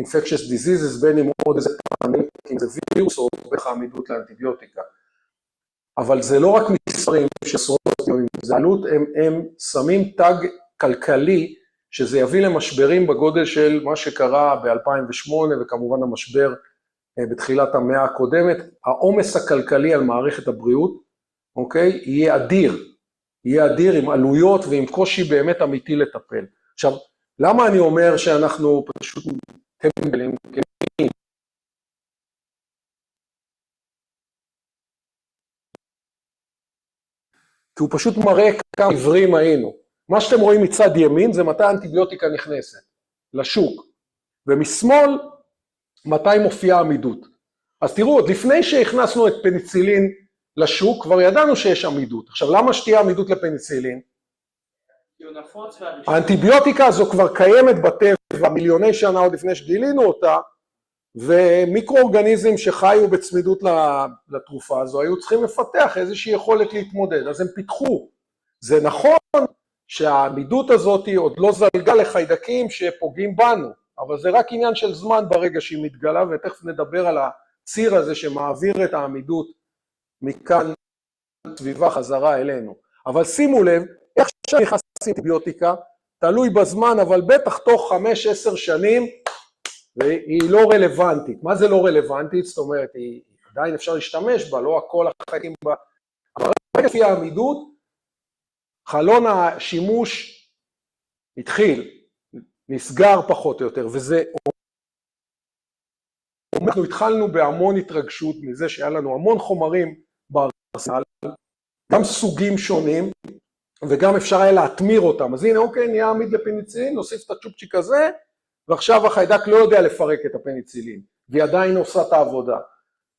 infectious diseases, בין אם עוד איזה פעמים, אם זה וירוס או בכך עמידות לאנטיביוטיקה. אבל זה לא רק מספרים שעשרות מיליונים, זה עלות, הם שמים טאג כלכלי, שזה יביא למשברים בגודל של מה שקרה ב-2008, וכמובן המשבר בתחילת המאה הקודמת, העומס הכלכלי על מערכת הבריאות, אוקיי, יהיה אדיר עם עלויות ועם קושי באמת אמיתי לטפל. עכשיו, למה אני אומר שאנחנו פשוט טמבלים? כי הוא פשוט מראה כמה עיוורים היינו. מה שאתם רואים מצד ימין זה מתי האנטיביוטיקה נכנסת לשוק, ומשמאל מתי מופיעה עמידות. אז תראו, עוד לפני שהכנסנו את פניצילין לשוק, כבר ידענו שיש עמידות. עכשיו, למה שתהיה עמידות לפניצילין? האנטיביוטיקה הזו כבר קיימת בטבע מיליוני שנה עוד לפני שגילינו אותה, ומיקרואורגניזם שחיו בצמידות לתרופה הזו, היו צריכים לפתח איזושהי יכולת להתמודד, אז הם פיתחו. זה נכון שהעמידות הזאת עוד לא זלגה לחיידקים שפוגעים בנו, אבל זה רק עניין של זמן ברגע שהיא מתגלה, ותכף נדבר על הציר הזה שמעביר את העמידות מכאן סביבה חזרה אלינו. אבל שימו לב, איך שנכנסים אנטיביוטיקה, תלוי בזמן, אבל בטח תוך 5-10 שנים, והיא לא רלוונטית. מה זה לא רלוונטית? זאת אומרת, היא עדיין אפשר להשתמש בה, לא הכל החיים בה. אבל לפי העמידות, חלון השימוש התחיל, נסגר פחות או יותר, וזה, אנחנו התחלנו בהמון התרגשות מזה שהיה לנו המון חומרים בארסנל, גם סוגים שונים, וגם אפשר היה להתמיר אותם. אז הנה, אוקיי, נהיה עמיד לפניצילין, נוסיף את הצ'ופצ'יק הזה, ועכשיו החיידק לא יודע לפרק את הפניצילין, והיא עדיין עושה את העבודה.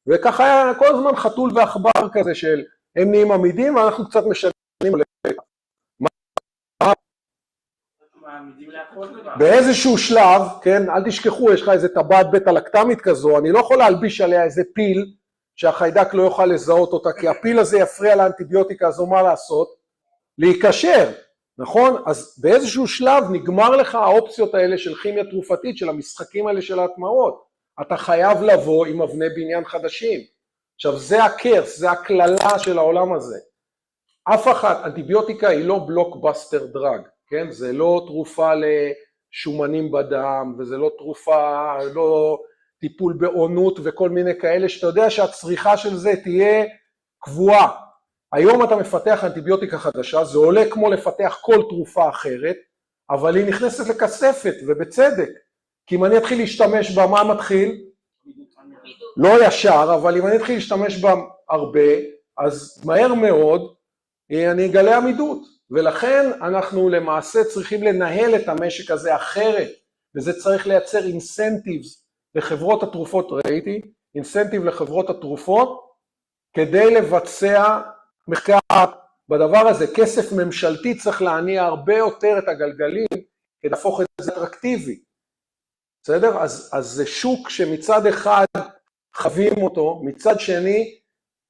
וככה היה כל הזמן חתול ועכבר כזה של הם נהיים עמידים, ואנחנו קצת משנים לפתע. באיזשהו שלב, כן, אל תשכחו, יש לך איזה טבעת בטא לקטמית כזו, אני לא יכול להלביש עליה איזה פיל, שהחיידק לא יוכל לזהות אותה, כי הפיל הזה יפריע לאנטיביוטיקה, הזו מה לעשות? להיקשר, נכון? אז באיזשהו שלב נגמר לך האופציות האלה של כימיה תרופתית, של המשחקים האלה של ההטמעות. אתה חייב לבוא עם אבני בניין חדשים. עכשיו זה הקרס, זה הכללה של העולם הזה. אף אחת, אנטיביוטיקה היא לא בלוקבאסטר דרג, כן? זה לא תרופה לשומנים בדם, וזה לא תרופה, לא טיפול בעונות וכל מיני כאלה, שאתה יודע שהצריכה של זה תהיה קבועה. היום אתה מפתח אנטיביוטיקה חדשה, זה עולה כמו לפתח כל תרופה אחרת, אבל היא נכנסת לכספת, ובצדק. כי אם אני אתחיל להשתמש בה, מה מתחיל? לא ישר, אבל אם אני אתחיל להשתמש בה הרבה, אז מהר מאוד אני אגלה עמידות. ולכן אנחנו למעשה צריכים לנהל את המשק הזה אחרת, וזה צריך לייצר אינסנטיבס לחברות התרופות, ראיתי? אינסנטיב לחברות התרופות, כדי לבצע מחקר בדבר הזה. כסף ממשלתי צריך להניע הרבה יותר את הגלגלים, כדי להפוך את זה אטרקטיבי. בסדר? אז זה שוק שמצד אחד חווים אותו, מצד שני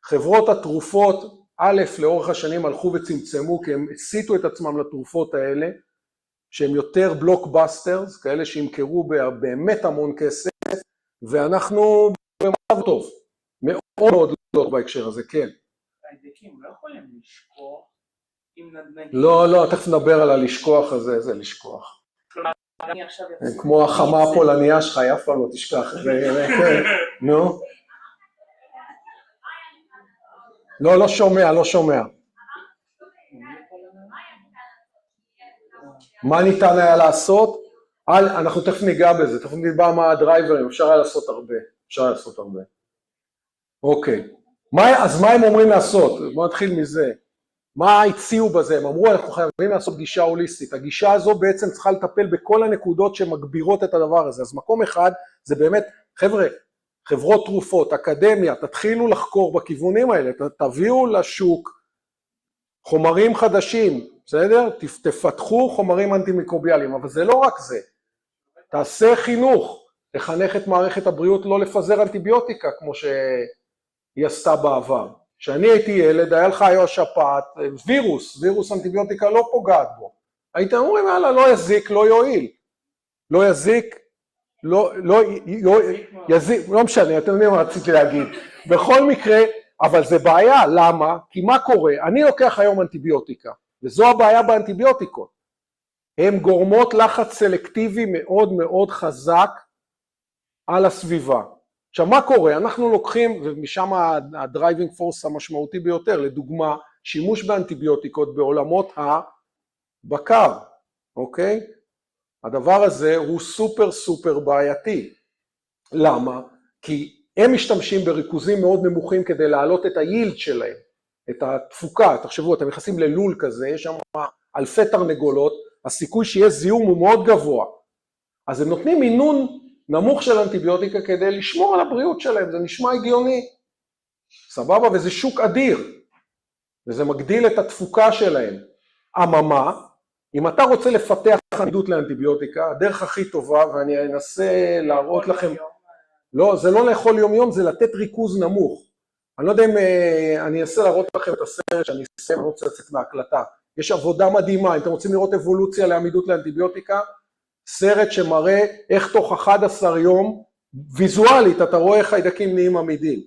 חברות התרופות, א', לאורך השנים הלכו וצמצמו, כי הם הסיטו את עצמם לתרופות האלה, שהם יותר בלוקבאסטרס, כאלה שימכרו באמת המון כסף, ואנחנו במצב טוב, מאוד מאוד לא בהקשר הזה, כן. חיידקים לא יכולים לשכוח עם נדנדים. לא, תכף נדבר על הלשכוח הזה, זה לשכוח. כמו החמה הפולניה שלך, אף פעם לא תשכח. נו. לא שומע. מה ניתן היה לעשות? אנחנו תכף ניגע בזה, תכף נדבר מה הדרייברים, אפשר היה לעשות הרבה. אוקיי. אז מה הם אומרים לעשות? בוא נתחיל מזה. מה הציעו בזה? הם אמרו, אנחנו חייבים לעשות גישה הוליסטית. הגישה הזו בעצם צריכה לטפל בכל הנקודות שמגבירות את הדבר הזה. אז מקום אחד זה באמת, חברות תרופות, אקדמיה, תתחילו לחקור בכיוונים האלה, תביאו לשוק חומרים חדשים, בסדר? תפתחו חומרים אנטי-מיקרוביאליים, אבל זה לא רק זה. תעשה חינוך, תחנך את מערכת הבריאות לא לפזר אנטיביוטיקה, כמו שהיא עשתה בעבר. כשאני הייתי ילד, היה לך היום שפעת, וירוס אנטיביוטיקה לא פוגעת בו. הייתם אומרים, יאללה, לא יזיק, לא יועיל. לא יזיק, לא משנה, אתם יודעים מה רציתי להגיד. בכל מקרה, אבל זה בעיה, למה? כי מה קורה? אני לוקח היום אנטיביוטיקה, וזו הבעיה באנטיביוטיקות. הן גורמות לחץ סלקטיבי מאוד מאוד חזק על הסביבה. עכשיו מה קורה? אנחנו לוקחים, ומשם הדרייבינג פורס המשמעותי ביותר, לדוגמה, שימוש באנטיביוטיקות בעולמות הבקר, אוקיי? הדבר הזה הוא סופר בעייתי. למה? כי הם משתמשים בריכוזים מאוד נמוכים כדי להעלות את היילד שלהם, את התפוקה. תחשבו, אתם נכנסים ללול כזה, יש שם אלפי תרנגולות, הסיכוי שיהיה זיהום הוא מאוד גבוה. אז הם נותנים מינון נמוך של אנטיביוטיקה כדי לשמור על הבריאות שלהם, זה נשמע הגיוני. סבבה? וזה שוק אדיר, וזה מגדיל את התפוקה שלהם. אממה, אם אתה רוצה לפתח עמידות לאנטיביוטיקה, הדרך הכי טובה, ואני אנסה להראות לכם, לא, זה לא לאכול יום, זה לתת ריכוז נמוך. אני לא יודע אם אני אנסה להראות לכם את הסרט שאני אסיים, אני רוצה לצאת מההקלטה. יש עבודה מדהימה, אם אתם רוצים לראות אבולוציה לעמידות לאנטיביוטיקה, סרט שמראה איך תוך 11 יום, ויזואלית, אתה רואה איך חיידקים נהיים עמידים.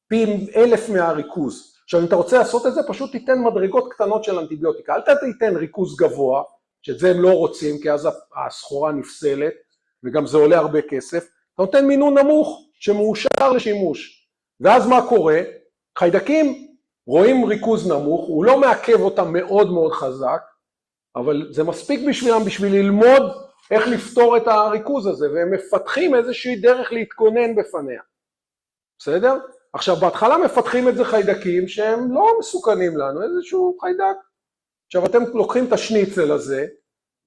פי 1000 מהריכוז. עכשיו, אם אתה רוצה לעשות את זה, פשוט תיתן מדרגות קטנות של אנטיביוטיקה. אל תיתן ריכוז גבוה, שאת זה הם לא רוצים, כי אז הסחורה נפסלת, וגם זה עולה הרבה כסף. אתה נותן מינון נמוך, שמאושר לשימוש. ואז מה קורה? חיידקים רואים ריכוז נמוך, הוא לא מעכב אותם מאוד מאוד חזק, אבל זה מספיק בשבילם, בשביל ללמוד איך לפתור את הריכוז הזה, והם מפתחים איזושהי דרך להתכונן בפניה. בסדר? עכשיו, בהתחלה מפתחים את זה חיידקים שהם לא מסוכנים לנו, איזשהו חיידק. עכשיו, אתם לוקחים את השניצל הזה,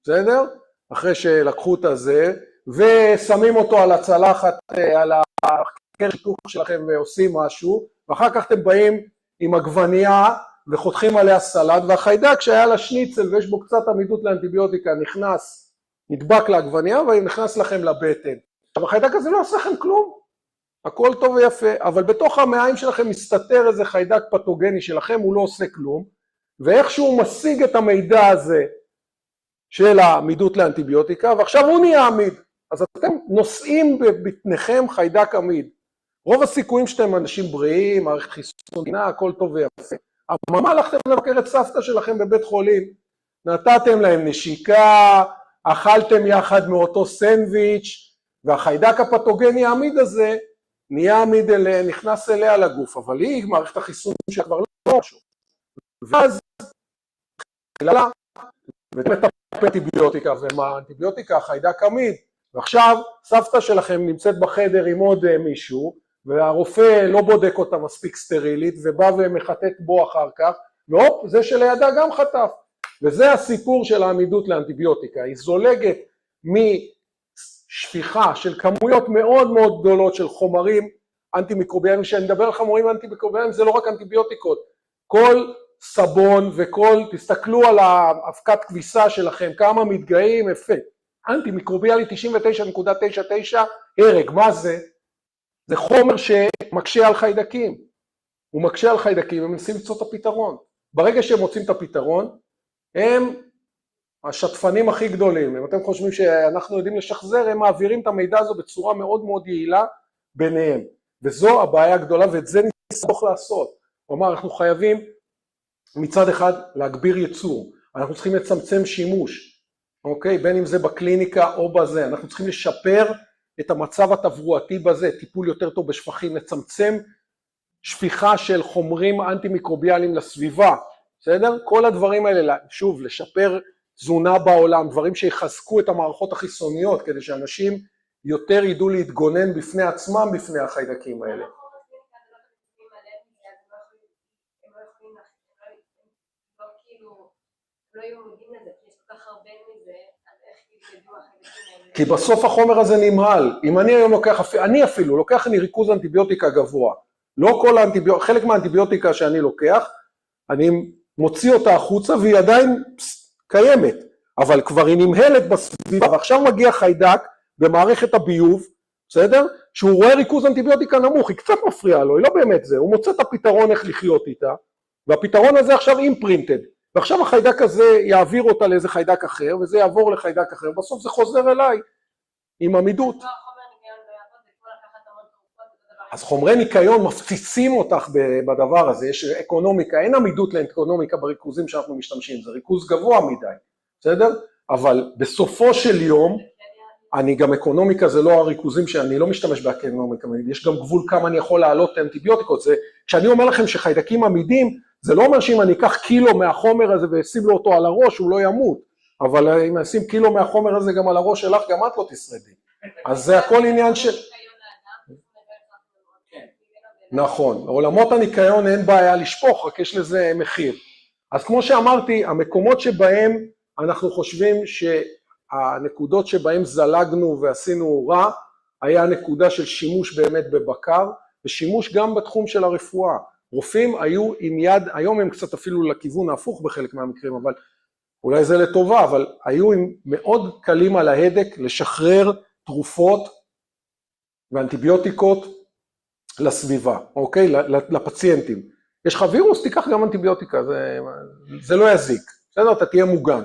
בסדר? אחרי שלקחו את הזה, ושמים אותו על הצלחת, על הקר שיתוך שלכם ועושים משהו, ואחר כך אתם באים עם עגבנייה וחותכים עליה סלט, והחיידק שהיה לה שניצל ויש בו קצת עמידות לאנטיביוטיקה, נכנס, נדבק לעגבנייה ונכנס לכם לבטן. עכשיו, החיידק הזה לא עושה לכם כלום, הכל טוב ויפה, אבל בתוך המעיים שלכם מסתתר איזה חיידק פתוגני שלכם, הוא לא עושה כלום, ואיכשהו הוא משיג את המידע הזה של העמידות לאנטיביוטיקה, ועכשיו הוא נהיה עמיד. אז אתם נושאים בבטניכם חיידק עמיד. רוב הסיכויים שאתם אנשים בריאים, מערכת חיסון, הכל טוב ויפה. אבל מה הלכתם לבקר את סבתא שלכם בבית חולים? נתתם להם נשיקה, אכלתם יחד מאותו סנדוויץ', והחיידק הפתוגני העמיד הזה נהיה עמיד אליה, נכנס אליה לגוף, אבל היא מערכת החיסון שכבר לא משהו. ואז חילה, ומטפל אנטיביוטיקה, ומה אנטיביוטיקה, חיידק עמיד, ועכשיו סבתא שלכם נמצאת בחדר עם עוד מישהו, והרופא לא בודק אותה מספיק סטרילית, ובא ומחטט בו אחר כך, והופ, זה שלידה גם חטף. וזה הסיפור של העמידות לאנטיביוטיקה, היא זולגת משפיכה של כמויות מאוד מאוד גדולות של חומרים אנטי-מיקרוביאליים, שאני מדבר על חומרים אנטי-מיקרוביאליים, זה לא רק אנטיביוטיקות, כל סבון וכל, תסתכלו על האבקת כביסה שלכם, כמה מתגאים, יפה, אנטי-מיקרוביאלי 99.99 הרג, מה זה? זה חומר שמקשה על חיידקים, הוא מקשה על חיידקים, הם מנסים למצוא את הפתרון, ברגע שהם מוצאים את הפתרון, הם השטפנים הכי גדולים, אם אתם חושבים שאנחנו יודעים לשחזר, הם מעבירים את המידע הזו בצורה מאוד מאוד יעילה ביניהם, וזו הבעיה הגדולה, ואת זה נצטרך לעשות. כלומר, אנחנו חייבים מצד אחד להגביר ייצור, אנחנו צריכים לצמצם שימוש, אוקיי? בין אם זה בקליניקה או בזה, אנחנו צריכים לשפר את המצב התברואתי בזה, טיפול יותר טוב בשפכים, לצמצם שפיכה של חומרים אנטי-מיקרוביאליים לסביבה, בסדר? כל הדברים האלה, שוב, לשפר תזונה בעולם, דברים שיחזקו את המערכות החיסוניות, כדי שאנשים יותר ידעו להתגונן בפני עצמם, בפני החיידקים האלה. כי בסוף החומר הזה נמהל, אם אני היום לוקח, אני אפילו לוקח ריכוז אנטיביוטיקה גבוה, לא כל האנטיביוטיקה, חלק מהאנטיביוטיקה שאני לוקח, אני מוציא אותה החוצה והיא עדיין קיימת, אבל כבר היא נמהלת בסביבה, ועכשיו מגיע חיידק במערכת הביוב, בסדר? שהוא רואה ריכוז אנטיביוטיקה נמוך, היא קצת מפריעה לו, היא לא באמת זה, הוא מוצא את הפתרון איך לחיות איתה, והפתרון הזה עכשיו אימפרינטד, ועכשיו החיידק הזה יעביר אותה לאיזה חיידק אחר, וזה יעבור לחיידק אחר, בסוף זה חוזר אליי עם עמידות. אז חומרי ניקיון מפציצים אותך בדבר הזה, יש אקונומיקה, אין עמידות לאקונומיקה בריכוזים שאנחנו משתמשים, זה ריכוז גבוה מדי, בסדר? אבל בסופו של יום, אני גם אקונומיקה זה לא הריכוזים שאני לא משתמש באקונומיקה, יש גם גבול כמה אני יכול להעלות אנטיביוטיקות, זה, כשאני אומר לכם שחיידקים עמידים, זה לא אומר שאם אני אקח קילו מהחומר הזה ואשים לו אותו על הראש, הוא לא ימות, אבל אם אשים קילו מהחומר הזה גם על הראש שלך, גם את לא תשרדי. אז זה הכל עניין של... נכון, עולמות הניקיון אין בעיה לשפוך, רק יש לזה מחיר. אז כמו שאמרתי, המקומות שבהם אנחנו חושבים שהנקודות שבהם זלגנו ועשינו רע, היה נקודה של שימוש באמת בבקר, ושימוש גם בתחום של הרפואה. רופאים היו עם יד, היום הם קצת אפילו לכיוון ההפוך בחלק מהמקרים, אבל אולי זה לטובה, אבל היו מאוד קלים על ההדק לשחרר תרופות ואנטיביוטיקות לסביבה, אוקיי? לפציינטים. יש לך וירוס, תיקח גם אנטיביוטיקה, זה לא יזיק, בסדר? אתה תהיה מוגן.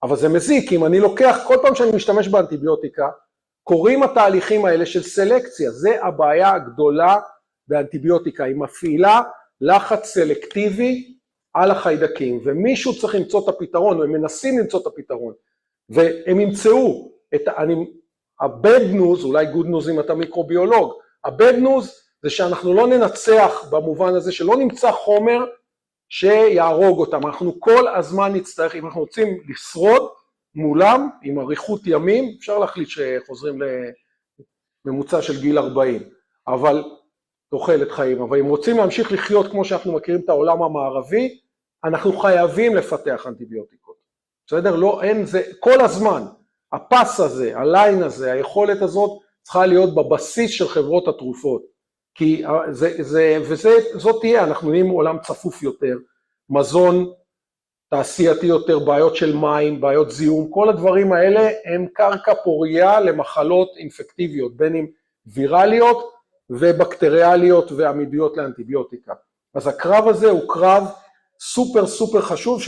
אבל זה מזיק, אם אני לוקח, כל פעם שאני משתמש באנטיביוטיקה, קוראים התהליכים האלה של סלקציה, זה הבעיה הגדולה באנטיביוטיקה, היא מפעילה לחץ סלקטיבי על החיידקים, ומישהו צריך למצוא את הפתרון, או הם מנסים למצוא את הפתרון, והם ימצאו את, ה-bad news, אולי good news אם אתה מיקרוביולוג, ה-bad news זה שאנחנו לא ננצח במובן הזה, שלא נמצא חומר שיהרוג אותם, אנחנו כל הזמן נצטרך, אם אנחנו רוצים לשרוד מולם, עם אריכות ימים, אפשר להחליט שחוזרים לממוצע של גיל 40, אבל תוחלת חיים, אבל אם רוצים להמשיך לחיות כמו שאנחנו מכירים את העולם המערבי, אנחנו חייבים לפתח אנטיביוטיקות. בסדר? לא, אין זה, כל הזמן, הפס הזה, הליין הזה, היכולת הזאת צריכה להיות בבסיס של חברות התרופות. כי זאת תהיה, אנחנו נהיים עולם צפוף יותר, מזון תעשייתי יותר, בעיות של מים, בעיות זיהום, כל הדברים האלה הם קרקע פוריה למחלות אינפקטיביות, בין אם ויראליות ובקטריאליות ועמידיות לאנטיביוטיקה. אז הקרב הזה הוא קרב סופר סופר חשוב,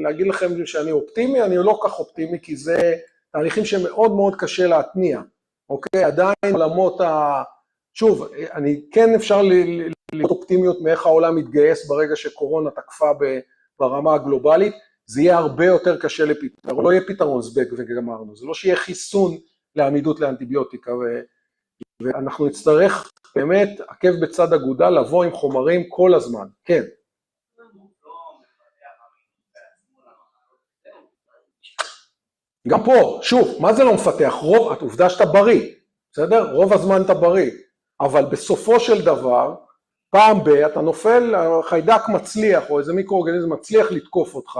להגיד לכם שאני אופטימי, אני לא כך אופטימי, כי זה תהליכים שמאוד מאוד קשה להתניע, אוקיי? עדיין עולמות שוב, אני כן אפשר להיות אופטימיות מאיך העולם מתגייס ברגע שקורונה תקפה ברמה הגלובלית, זה יהיה הרבה יותר קשה לפתרון, לא יהיה פתרון זבנג וגמרנו, זה לא שיהיה חיסון לעמידות לאנטיביוטיקה, ואנחנו נצטרך באמת עקב בצד אגודל לבוא עם חומרים כל הזמן, כן. גם פה, שוב, מה זה לא מפתח? העובדה שאתה בריא, בסדר? רוב הזמן אתה בריא, אבל בסופו של דבר, פעם אתה נופל, חיידק מצליח, או איזה מיקרואורגניזם מצליח לתקוף אותך,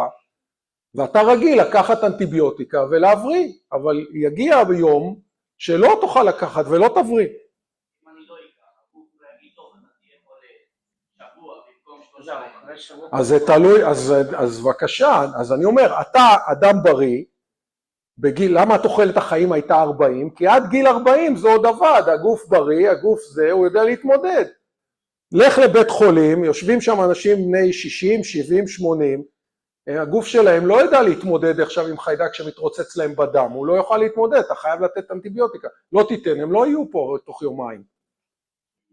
ואתה רגיל לקחת אנטיביוטיקה ולהבריא, אבל יגיע ביום שלא תוכל לקחת ולא תבריא. אם אני לא אקח, הוא להגיד טוב, אני תהיה פה לשבוע, במקום 3 אז זה תלוי, אז בבקשה, אז אני אומר, אתה אדם בריא, למה תוחלת החיים הייתה 40? כי עד גיל 40 זה עוד עבד, הגוף בריא, הגוף זה, הוא יודע להתמודד. לך לבית חולים, יושבים שם אנשים בני 60, 70, 80, הגוף שלהם לא יודע להתמודד עכשיו עם חיידק שמתרוצץ להם בדם, הוא לא יוכל להתמודד, אתה חייב לתת אנטיביוטיקה, לא תיתן, הם לא יהיו פה תוך יומיים,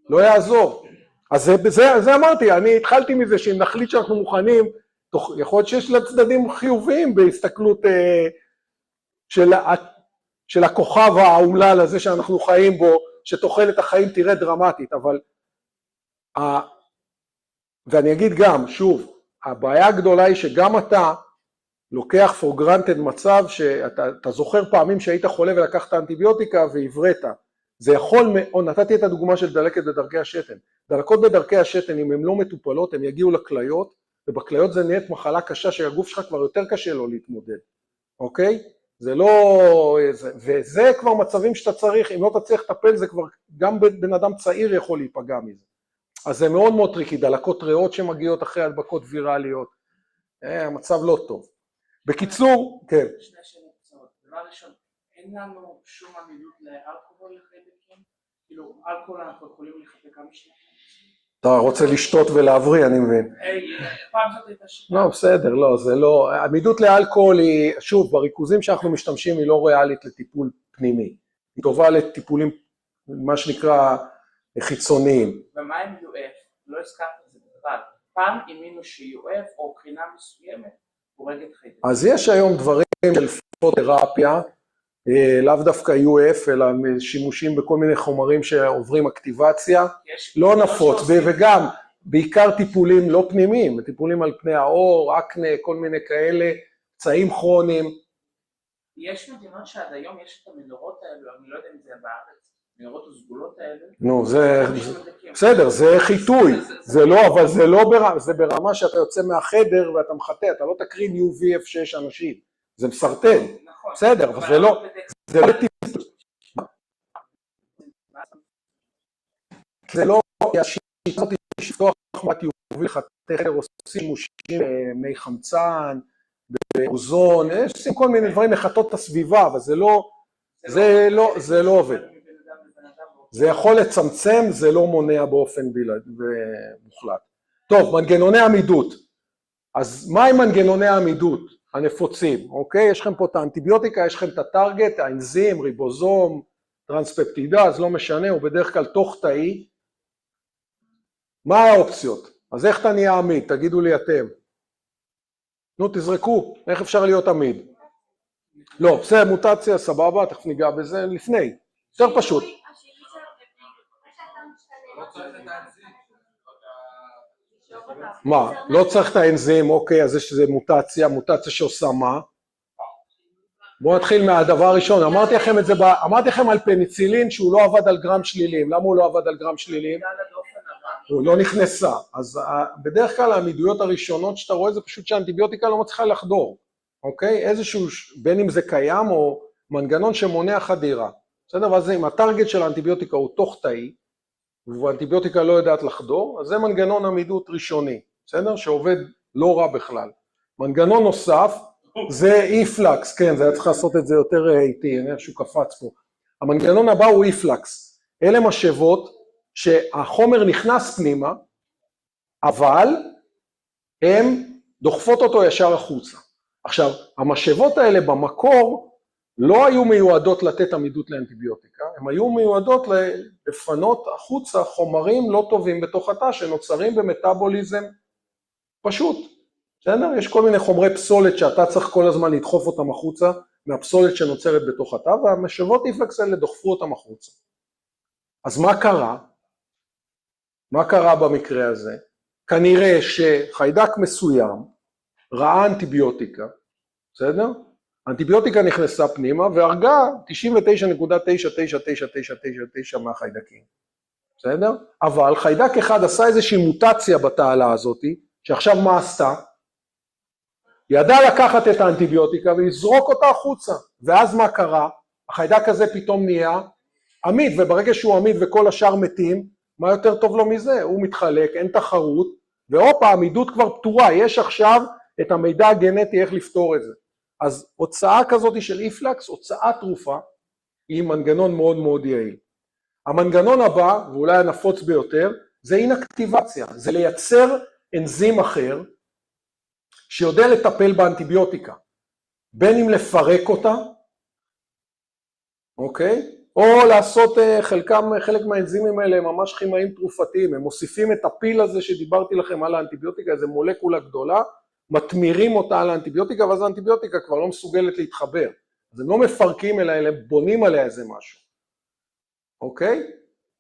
לא יעזור. אז זה אמרתי, אני התחלתי מזה שאם נחליט שאנחנו מוכנים, יכול להיות שיש לצדדים חיוביים בהסתכלות של הכוכב האומלל הזה שאנחנו חיים בו, שתוחלת החיים תראה דרמטית, אבל ואני אגיד גם, שוב, הבעיה הגדולה היא שגם אתה לוקח for granted מצב שאתה זוכר פעמים שהיית חולה ולקחת אנטיביוטיקה והבראת. זה יכול, או נתתי את הדוגמה של דלקת בדרכי השתן. דלקות בדרכי השתן, אם הן לא מטופלות, הן יגיעו לכליות, ובכליות זה נהיית מחלה קשה שהגוף שלך כבר יותר קשה לו להתמודד. אוקיי? זה לא, וזה כבר מצבים שאתה צריך, אם לא תצליח לטפל, זה כבר, גם בן אדם צעיר יכול להיפגע מזה. אז זה מאוד מאוד טריקי, דלקות ריאות שמגיעות אחרי הדבקות ויראליות, המצב לא טוב. בקיצור, כן. שני שאלות קצרות. דבר ראשון, אין לנו שום עמידות לאלכוהול לחיידקים? כאילו, אלכוהול אנחנו יכולים לחפק כמה שניים? אתה רוצה לשתות ולהבריא, אני מבין. פעם זאת הייתה שיטה. לא, בסדר, לא, זה לא, עמידות לאלכוהול היא, שוב, בריכוזים שאנחנו משתמשים היא לא ריאלית לטיפול פנימי, היא טובה לטיפולים, מה שנקרא, חיצוניים. ומה עם UF? לא הזכרת את זה בכלל. פעם האמינו ש-UF או קרינה מסוימת הורגת חיידקים. אז יש היום דברים של פוטותרפיה, לאו דווקא UF, אלא שימושים בכל מיני חומרים שעוברים אקטיבציה, לא נפוץ, וגם בעיקר טיפולים לא פנימיים, טיפולים על פני האור, אקנה, כל מיני כאלה, פצעים כרוניים. יש מדינות שעד היום יש את המנורות האלו, אני לא יודע אם זה בארץ, מנורות הסגולות האלו. נו, זה, בסדר, זה חיטוי, זה לא, אבל זה לא ברמה, זה ברמה שאתה יוצא מהחדר ואתה מחטא, אתה לא תקרין UVF6 אנשים, זה מסרטן, בסדר, אבל זה לא, זה לא טיפול. זה לא, השיטות לשפתוח חמת UV לחתך, עושים שימושים מי חמצן, באוזון, עושים כל מיני דברים לחטות את הסביבה, אבל זה לא עובד. זה יכול לצמצם, זה לא מונע באופן מוחלט. טוב, מנגנוני עמידות. אז מה עם מנגנוני העמידות הנפוצים? אוקיי, יש לכם פה את האנטיביוטיקה, יש לכם את הטרגט, האנזים, ריבוזום, טרנספפטידאז, לא משנה, הוא בדרך כלל תוך תאי. מה האופציות? אז איך אתה נהיה עמיד? תגידו לי אתם. נו, תזרקו, איך אפשר להיות עמיד? לא, בסדר, מוטציה, סבבה, תכף ניגע בזה לפני. יותר פשוט. מה? לא צריך את האנזים, אוקיי, אז יש איזה מוטציה שעושה מה? בואו נתחיל מהדבר הראשון, אמרתי לכם על פניצילין שהוא לא עבד על גרם שלילים, למה הוא לא עבד על גרם שלילים? הוא לא נכנסה. אז בדרך כלל העמידויות הראשונות שאתה רואה זה פשוט שהאנטיביוטיקה לא מצליחה לחדור, אוקיי? איזשהו, בין אם זה קיים או מנגנון שמונע חדירה. בסדר? ואז אם הטרגט של האנטיביוטיקה הוא תוך תאי, והאנטיביוטיקה לא יודעת לחדור, אז זה מנגנון עמידות ראשוני, בסדר? שעובד לא רע בכלל. מנגנון נוסף זה אי-פלקס, כן, זה היה צריך לעשות את זה יותר איטי, אני חושב שהוא קפץ פה. המנגנון הבא הוא אי-פלקס. אלה משאבות שהחומר נכנס פנימה, אבל הן דוחפות אותו ישר החוצה. עכשיו, המשאבות האלה במקור לא היו מיועדות לתת עמידות לאנטיביוטיקה, הן היו מיועדות לפנות החוצה חומרים לא טובים בתוך התא שנוצרים במטאבוליזם פשוט. בסדר? יש כל מיני חומרי פסולת שאתה צריך כל הזמן לדחוף אותם החוצה מהפסולת שנוצרת בתוך התא, והמשאבות אי-פלקס האלה דוחפו אותם החוצה. אז מה קרה? מה קרה במקרה הזה? כנראה שחיידק מסוים ראה אנטיביוטיקה, בסדר? האנטיביוטיקה נכנסה פנימה והרגה 99.99999 מהחיידקים, בסדר? אבל חיידק אחד עשה איזושהי מוטציה בתעלה הזאת, שעכשיו מה עשתה? ידע לקחת את האנטיביוטיקה ולזרוק אותה החוצה, ואז מה קרה? החיידק הזה פתאום נהיה עמיד, וברגע שהוא עמיד וכל השאר מתים, מה יותר טוב לו מזה? הוא מתחלק, אין תחרות, והופה, העמידות כבר פתורה, יש עכשיו את המידע הגנטי איך לפתור את זה. אז הוצאה כזאת של אי-פלקס, הוצאת תרופה, היא מנגנון מאוד מאוד יעיל. המנגנון הבא, ואולי הנפוץ ביותר, זה אינאקטיבציה, זה לייצר אנזים אחר, שיודע לטפל באנטיביוטיקה, בין אם לפרק אותה, אוקיי? או לעשות חלק מהאנזימים האלה הם ממש כימאים תרופתיים, הם מוסיפים את הפיל הזה שדיברתי לכם על האנטיביוטיקה, איזו מולקולה גדולה, מתמירים אותה על האנטיביוטיקה, ואז האנטיביוטיקה כבר לא מסוגלת להתחבר. אז הם לא מפרקים אלא, הם בונים עליה איזה משהו. אוקיי?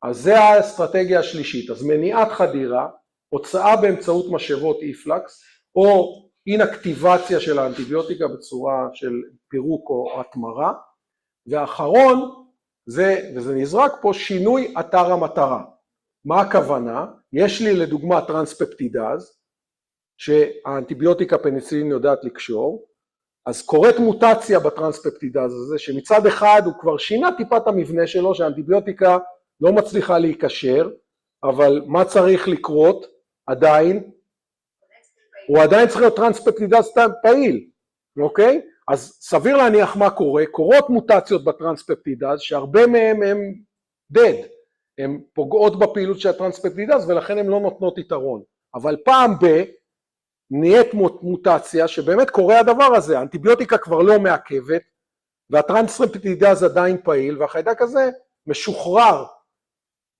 אז זה האסטרטגיה השלישית. אז מניעת חדירה, הוצאה באמצעות משאבות אי-פלקס, או אינאקטיבציה של האנטיביוטיקה בצורה של פירוק או התמרה, והאחרון, וזה נזרק פה, שינוי אתר המטרה. מה הכוונה? יש לי לדוגמה טרנספפטידז, שהאנטיביוטיקה פניצילין יודעת לקשור, אז קורית מוטציה בטרנספפטידז הזה, שמצד אחד הוא כבר שינה טיפת המבנה שלו, שהאנטיביוטיקה לא מצליחה להיקשר, אבל מה צריך לקרות? עדיין, הוא עדיין צריך להיות טרנספפטידז פעיל, אוקיי? אז סביר להניח מה קורה, קורות מוטציות בטרנספפטידז, שהרבה מהם הם dead, הן פוגעות בפעילות של הטרנספפטידז, ולכן הן לא נותנות יתרון. אבל פעם נהיית מוטציה, שבאמת קורה הדבר הזה, האנטיביוטיקה כבר לא מעכבת, והטרנספפטידז עדיין פעיל, והחיידק הזה משוחרר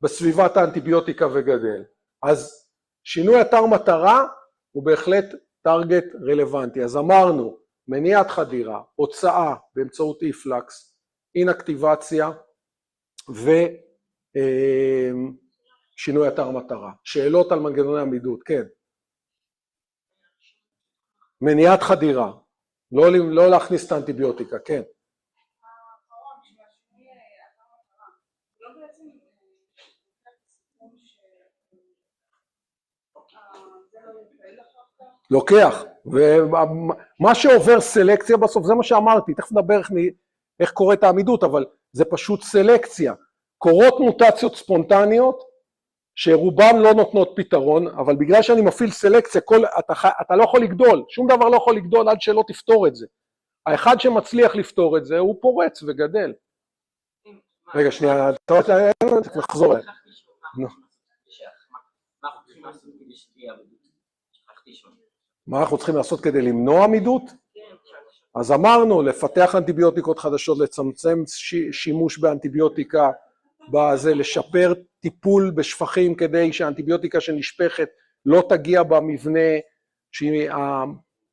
בסביבת האנטיביוטיקה וגדל. אז שינוי אתר מטרה הוא בהחלט טרגט רלוונטי. אז אמרנו, מניעת חדירה, הוצאה באמצעות אי-פלקס, אינאקטיבציה ושינוי אתר מטרה. שאלות על מנגנוני עמידות, כן. מניעת חדירה, לא להכניס את האנטיביוטיקה, כן. האחרון, שהשינוי אתר מטרה, לא בעצם זה לא יפעיל אחר כך? לוקח, ומה שעובר סלקציה בסוף, זה מה שאמרתי, תכף נדבר איך קורית העמידות, אבל זה פשוט סלקציה. קורות מוטציות ספונטניות, שרובן לא נותנות פתרון, אבל בגלל שאני מפעיל סלקציה, אתה לא יכול לגדול, שום דבר לא יכול לגדול עד שלא תפתור את זה. האחד שמצליח לפתור את זה, הוא פורץ וגדל. רגע, שנייה, אתה צריך לחזור אליי. מה אנחנו צריכים לעשות כדי למנוע עמידות? אז אמרנו, לפתח אנטיביוטיקות חדשות, לצמצם שימוש באנטיביוטיקה, בזה, לשפר טיפול בשפכים כדי שהאנטיביוטיקה שנשפכת לא תגיע במבנה שהיא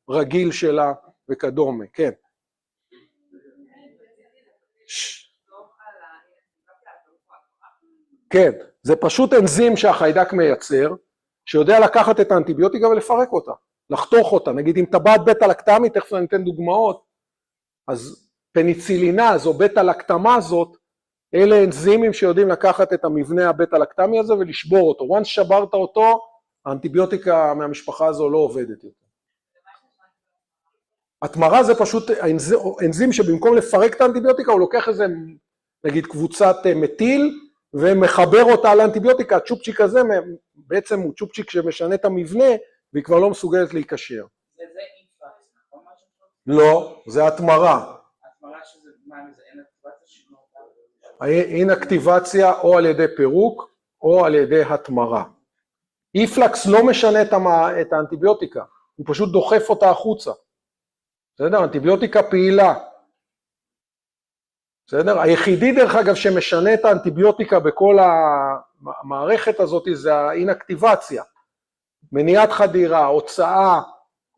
הרגיל שלה וכדומה, כן. כן, זה פשוט אנזים שהחיידק מייצר, שיודע לקחת את האנטיביוטיקה ולפרק אותה, לחתוך אותה. נגיד אם טבעת בטא-לקטמי, תכף אני אתן דוגמאות, אז פניצילינז או בטא-לקטמה הזאת, אלה אנזימים שיודעים לקחת את המבנה הבטא-לקטמי הזה ולשבור אותו. once שברת אותו, האנטיביוטיקה מהמשפחה הזו לא עובדת יותר. התמרה זה פשוט אנזים שבמקום לפרק את האנטיביוטיקה, הוא לוקח איזה, נגיד, קבוצת מטיל, ומחבר אותה לאנטיביוטיקה. הצ'ופצ'יק הזה בעצם הוא צ'ופצ'יק שמשנה את המבנה, והיא כבר לא מסוגלת להיקשר. זה אינפלקס, נכון? לא, זה התמרה. התמרה שזה, מה זה, אין אקטיבציה שלו? אין אקטיבציה או על ידי פירוק, או על ידי התמרה. איפלקס לא משנה את האנטיביוטיקה, הוא פשוט דוחף אותה החוצה. בסדר? אנטיביוטיקה פעילה. בסדר? היחידי דרך אגב שמשנה את האנטיביוטיקה בכל המערכת הזאת זה האינאקטיבציה. מניעת חדירה, הוצאה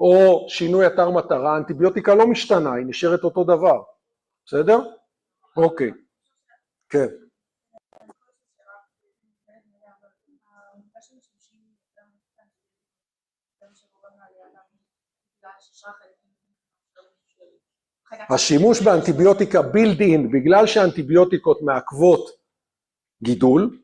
או שינוי אתר מטרה, האנטיביוטיקה לא משתנה, היא נשארת אותו דבר. בסדר? אוקיי. כן. השימוש באנטיביוטיקה בילד אין, בגלל שהאנטיביוטיקות מעכבות גידול,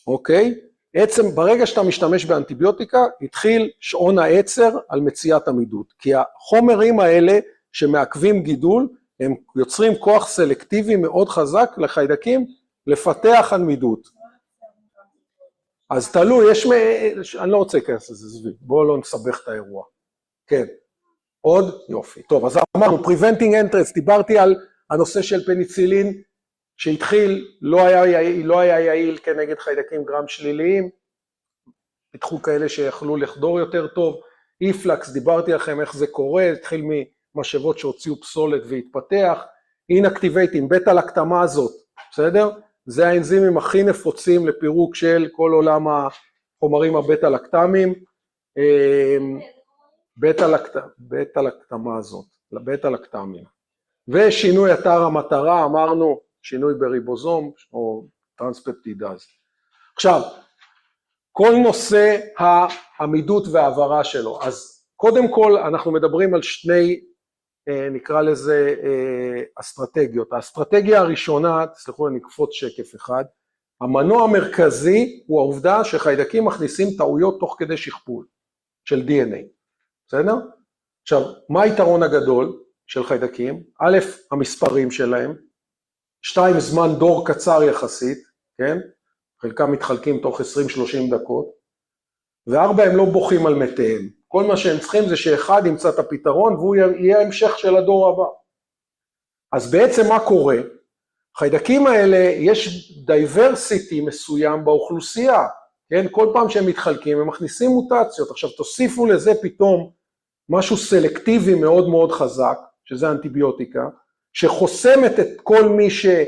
אוקיי? עצם, ברגע שאתה משתמש באנטיביוטיקה, התחיל שעון העצר על מציאת עמידות, כי החומרים האלה שמעכבים גידול, הם יוצרים כוח סלקטיבי מאוד חזק לחיידקים לפתח עמידות. אז תלוי, אני לא רוצה להיכנס לזה, זבי, בואו לא נסבך את האירוע. כן. עוד? יופי. טוב, אז אמרנו, preventing entrance, דיברתי על הנושא של פניצילין, שהתחיל, לא היה יעיל כנגד חיידקים גרם שליליים, פיתחו כאלה שיכלו לחדור יותר טוב, איפלקס, דיברתי לכם איך זה קורה, התחיל ממשאבות שהוציאו פסולת והתפתח, אינאקטיבייטים, בטא-לקטמה הזאת, בסדר? זה האנזימים הכי נפוצים לפירוק של כל עולם החומרים הבטא-לקטמיים, בטא-לקטמה הזאת, לבטא-לקטמים. ושינוי אתר המטרה, אמרנו, שינוי בריבוזום או טרנספפטידאז. עכשיו, כל נושא העמידות והעברה שלו, אז קודם כל אנחנו מדברים על שני, נקרא לזה אסטרטגיות. האסטרטגיה הראשונה, תסלחו אני אקפוץ שקף אחד, המנוע המרכזי הוא העובדה שחיידקים מכניסים טעויות תוך כדי שכפול של DNA. בסדר? עכשיו, מה היתרון הגדול של חיידקים? א', המספרים שלהם, 2, זמן דור קצר יחסית, כן? חלקם מתחלקים תוך 20-30 דקות, ו4, הם לא בוכים על מתיהם. כל מה שהם צריכים זה שאחד ימצא את הפתרון, והוא יהיה המשך של הדור הבא. אז בעצם מה קורה? חיידקים האלה, יש דייברסיטי מסוים באוכלוסייה, כן? כל פעם שהם מתחלקים, הם מכניסים מוטציות. עכשיו תוסיפו לזה פתאום משהו סלקטיבי מאוד מאוד חזק, שזה אנטיביוטיקה, שחוסמת את כל מי שלא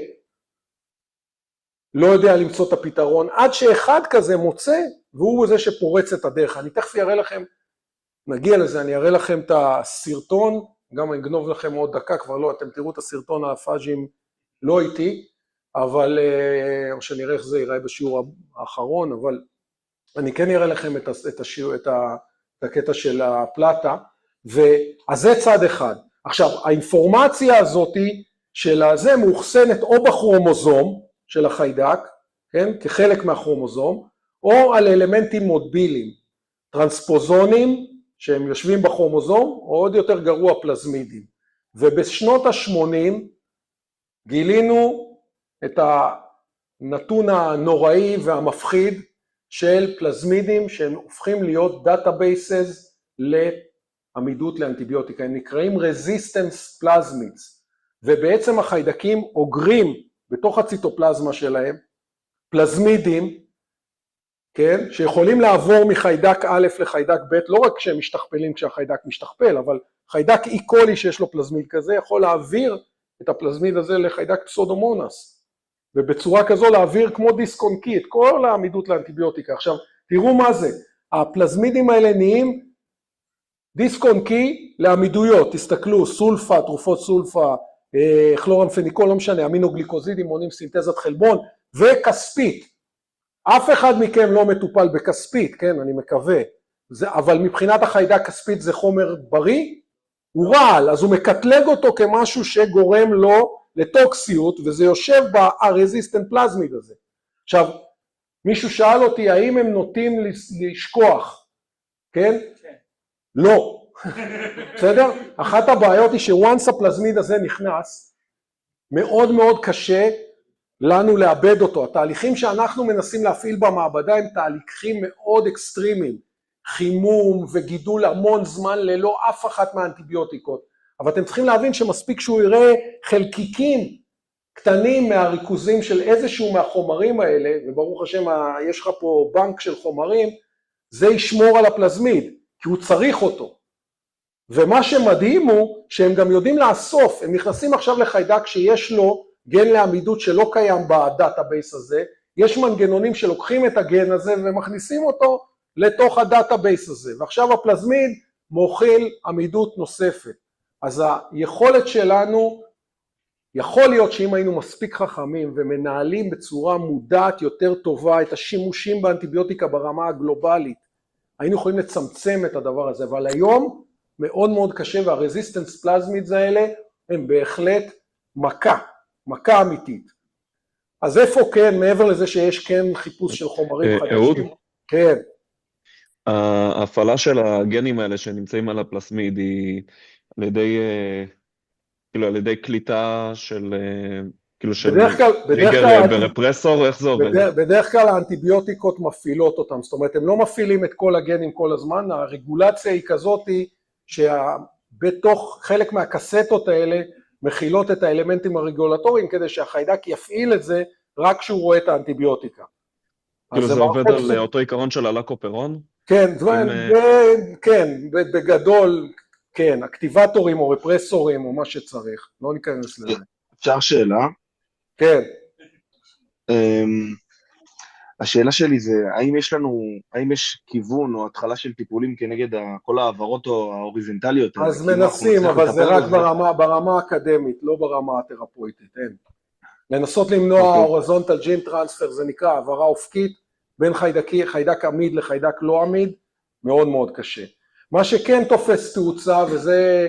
יודע למצוא את הפתרון, עד שאחד כזה מוצא, והוא זה שפורץ את הדרך. אני תכף אראה לכם, נגיע לזה, אני אראה לכם את הסרטון, גם אני אגנוב לכם עוד דקה, כבר לא, אתם תראו את הסרטון הפאז'ים לא איתי, אבל, או שנראה איך זה ייראה בשיעור האחרון, אבל אני כן אראה לכם את הקטע של הפלטה, אז זה צד אחד. עכשיו, האינפורמציה הזאת של הזה מאוחסנת או בכרומוזום של החיידק, כן, כחלק מהכרומוזום, או על אלמנטים מוטביליים, טרנספוזונים שהם יושבים בכרומוזום, או עוד יותר גרוע פלזמידים. ובשנות ה-80 גילינו את הנתון הנוראי והמפחיד של פלזמידים שהם הופכים להיות דאטאבייסס לעמידות לאנטיביוטיקה, הם נקראים resistance plasmids, ובעצם החיידקים אוגרים בתוך הציטופלזמה שלהם, פלזמידים, כן, שיכולים לעבור מחיידק א' לחיידק ב', לא רק כשהם משתכפלים כשהחיידק משתכפל, אבל חיידק אי-קולי שיש לו פלזמיד כזה, יכול להעביר את הפלזמיד הזה לחיידק פסודומונס, ובצורה כזו להעביר כמו דיסק און קי, את כל העמידות לאנטיביוטיקה. עכשיו, תראו מה זה, הפלזמידים האלה נהיים דיסק און קי לעמידויות, תסתכלו, סולפה, תרופות סולפה, כלורמפניקול, לא משנה, אמינוגליקוזידים, מונים סינתזת חלבון, וכספית. אף אחד מכם לא מטופל בכספית, כן, אני מקווה, אבל מבחינת החיידק כספית זה חומר בריא, הוא רעל, אז הוא מקטלג אותו כמשהו שגורם לו לטוקסיות, וזה יושב ב-resistant plasmid הזה. עכשיו, מישהו שאל אותי, האם הם נוטים לשכוח? כן? כן. לא. בסדר? אחת הבעיות היא שוואנס הפלזמיד הזה נכנס, מאוד מאוד קשה לנו לאבד אותו. התהליכים שאנחנו מנסים להפעיל במעבדה הם תהליכים מאוד אקסטרימיים, חימום וגידול המון זמן ללא אף אחת מהאנטיביוטיקות. אבל אתם צריכים להבין שמספיק שהוא יראה חלקיקים קטנים מהריכוזים של איזשהו מהחומרים האלה, וברוך השם יש לך פה בנק של חומרים, זה ישמור על הפלזמיד, כי הוא צריך אותו. ומה שמדהים הוא שהם גם יודעים לאסוף, הם נכנסים עכשיו לחיידק שיש לו גן לעמידות שלא קיים בדאטאבייס הזה, יש מנגנונים שלוקחים את הגן הזה ומכניסים אותו לתוך הדאטאבייס הזה, ועכשיו הפלזמיד מוכיל עמידות נוספת. אז היכולת שלנו, יכול להיות שאם היינו מספיק חכמים ומנהלים בצורה מודעת יותר טובה את השימושים באנטיביוטיקה ברמה הגלובלית, היינו יכולים לצמצם את הדבר הזה, אבל היום מאוד מאוד קשה, והרזיסטנס פלזמידס האלה הם בהחלט מכה אמיתית. אז איפה כן, מעבר לזה שיש כן חיפוש של חומרים חדשים? אהוד? כן. ההפעלה של הגנים האלה שנמצאים על הפלסמיד היא על ידי קליטה של, כאילו של טריגר ברפרסור, איך זה עובד? בדרך כלל האנטיביוטיקות מפעילות אותם, זאת אומרת, הם לא מפעילים את כל הגנים כל הזמן, הרגולציה היא כזאת שבתוך חלק מהקסטות האלה מכילות את האלמנטים הרגולטוריים, כדי שהחיידק יפעיל את זה רק כשהוא רואה את האנטיביוטיקה. כאילו זה עובד על אותו עיקרון של הלקופרון? כן, בגדול, כן, אקטיבטורים או רפרסורים או מה שצריך, לא ניכנס לזה. אפשר שאלה? כן. השאלה שלי זה, האם יש כיוון או התחלה של טיפולים כנגד כל העברות או ההוריזנטליות? אז מנסים, אבל זה רק ברמה האקדמית, לא ברמה התרפויטית, אין. לנסות למנוע הורזונטל ג'ין טרנספר, זה נקרא העברה אופקית, בין חיידק עמיד לחיידק לא עמיד, מאוד מאוד קשה. מה שכן תופס תאוצה, וזה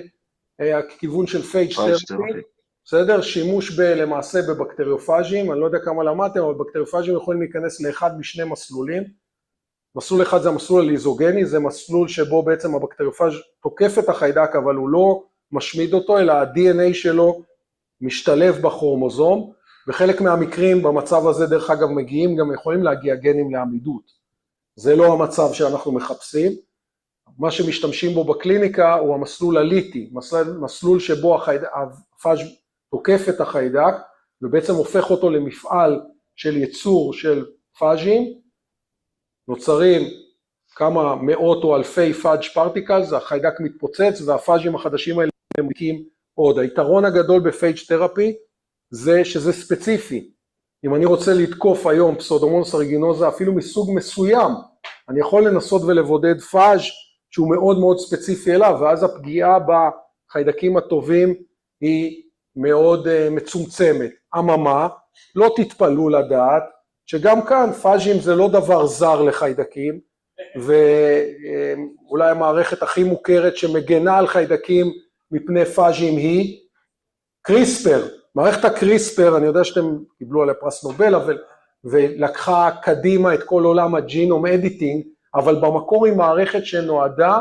הכיוון של פייג' תרפי, בסדר? שימוש למעשה בבקטריופאז'ים, אני לא יודע כמה למדתם, אבל בקטריופאז'ים יכולים להיכנס לאחד משני מסלולים. מסלול אחד זה המסלול הליזוגני, זה מסלול שבו בעצם הבקטריופאז' תוקף את החיידק, אבל הוא לא משמיד אותו, אלא ה-DNA שלו משתלב בכרומוזום, וחלק מהמקרים במצב הזה דרך אגב מגיעים, גם יכולים להגיע גנים לעמידות. זה לא המצב שאנחנו מחפשים. מה שמשתמשים בו בקליניקה הוא המסלול הליטי, מסלול שבו הפאז' תוקף את החיידק, ובעצם הופך אותו למפעל של ייצור של פאז'ים, נוצרים כמה מאות או אלפי פאז' פרטיקלס, החיידק מתפוצץ, והפאז'ים החדשים האלה מקים עוד. היתרון הגדול בפייג' תרפי, זה שזה ספציפי. אם אני רוצה לתקוף היום פסאודומונוס אריגינוזה, אפילו מסוג מסוים, אני יכול לנסות ולבודד פאז' שהוא מאוד מאוד ספציפי אליו, ואז הפגיעה בחיידקים הטובים היא מאוד מצומצמת. אממה, לא תתפלאו לדעת, שגם כאן פאז'ים זה לא דבר זר לחיידקים, ואולי המערכת הכי מוכרת שמגנה על חיידקים מפני פאז'ים היא קריספר. מערכת הקריספר, אני יודע שאתם קיבלו עליה פרס נובל, ולקחה קדימה את כל עולם הג'ינום אדיטינג, אבל במקור היא מערכת שנועדה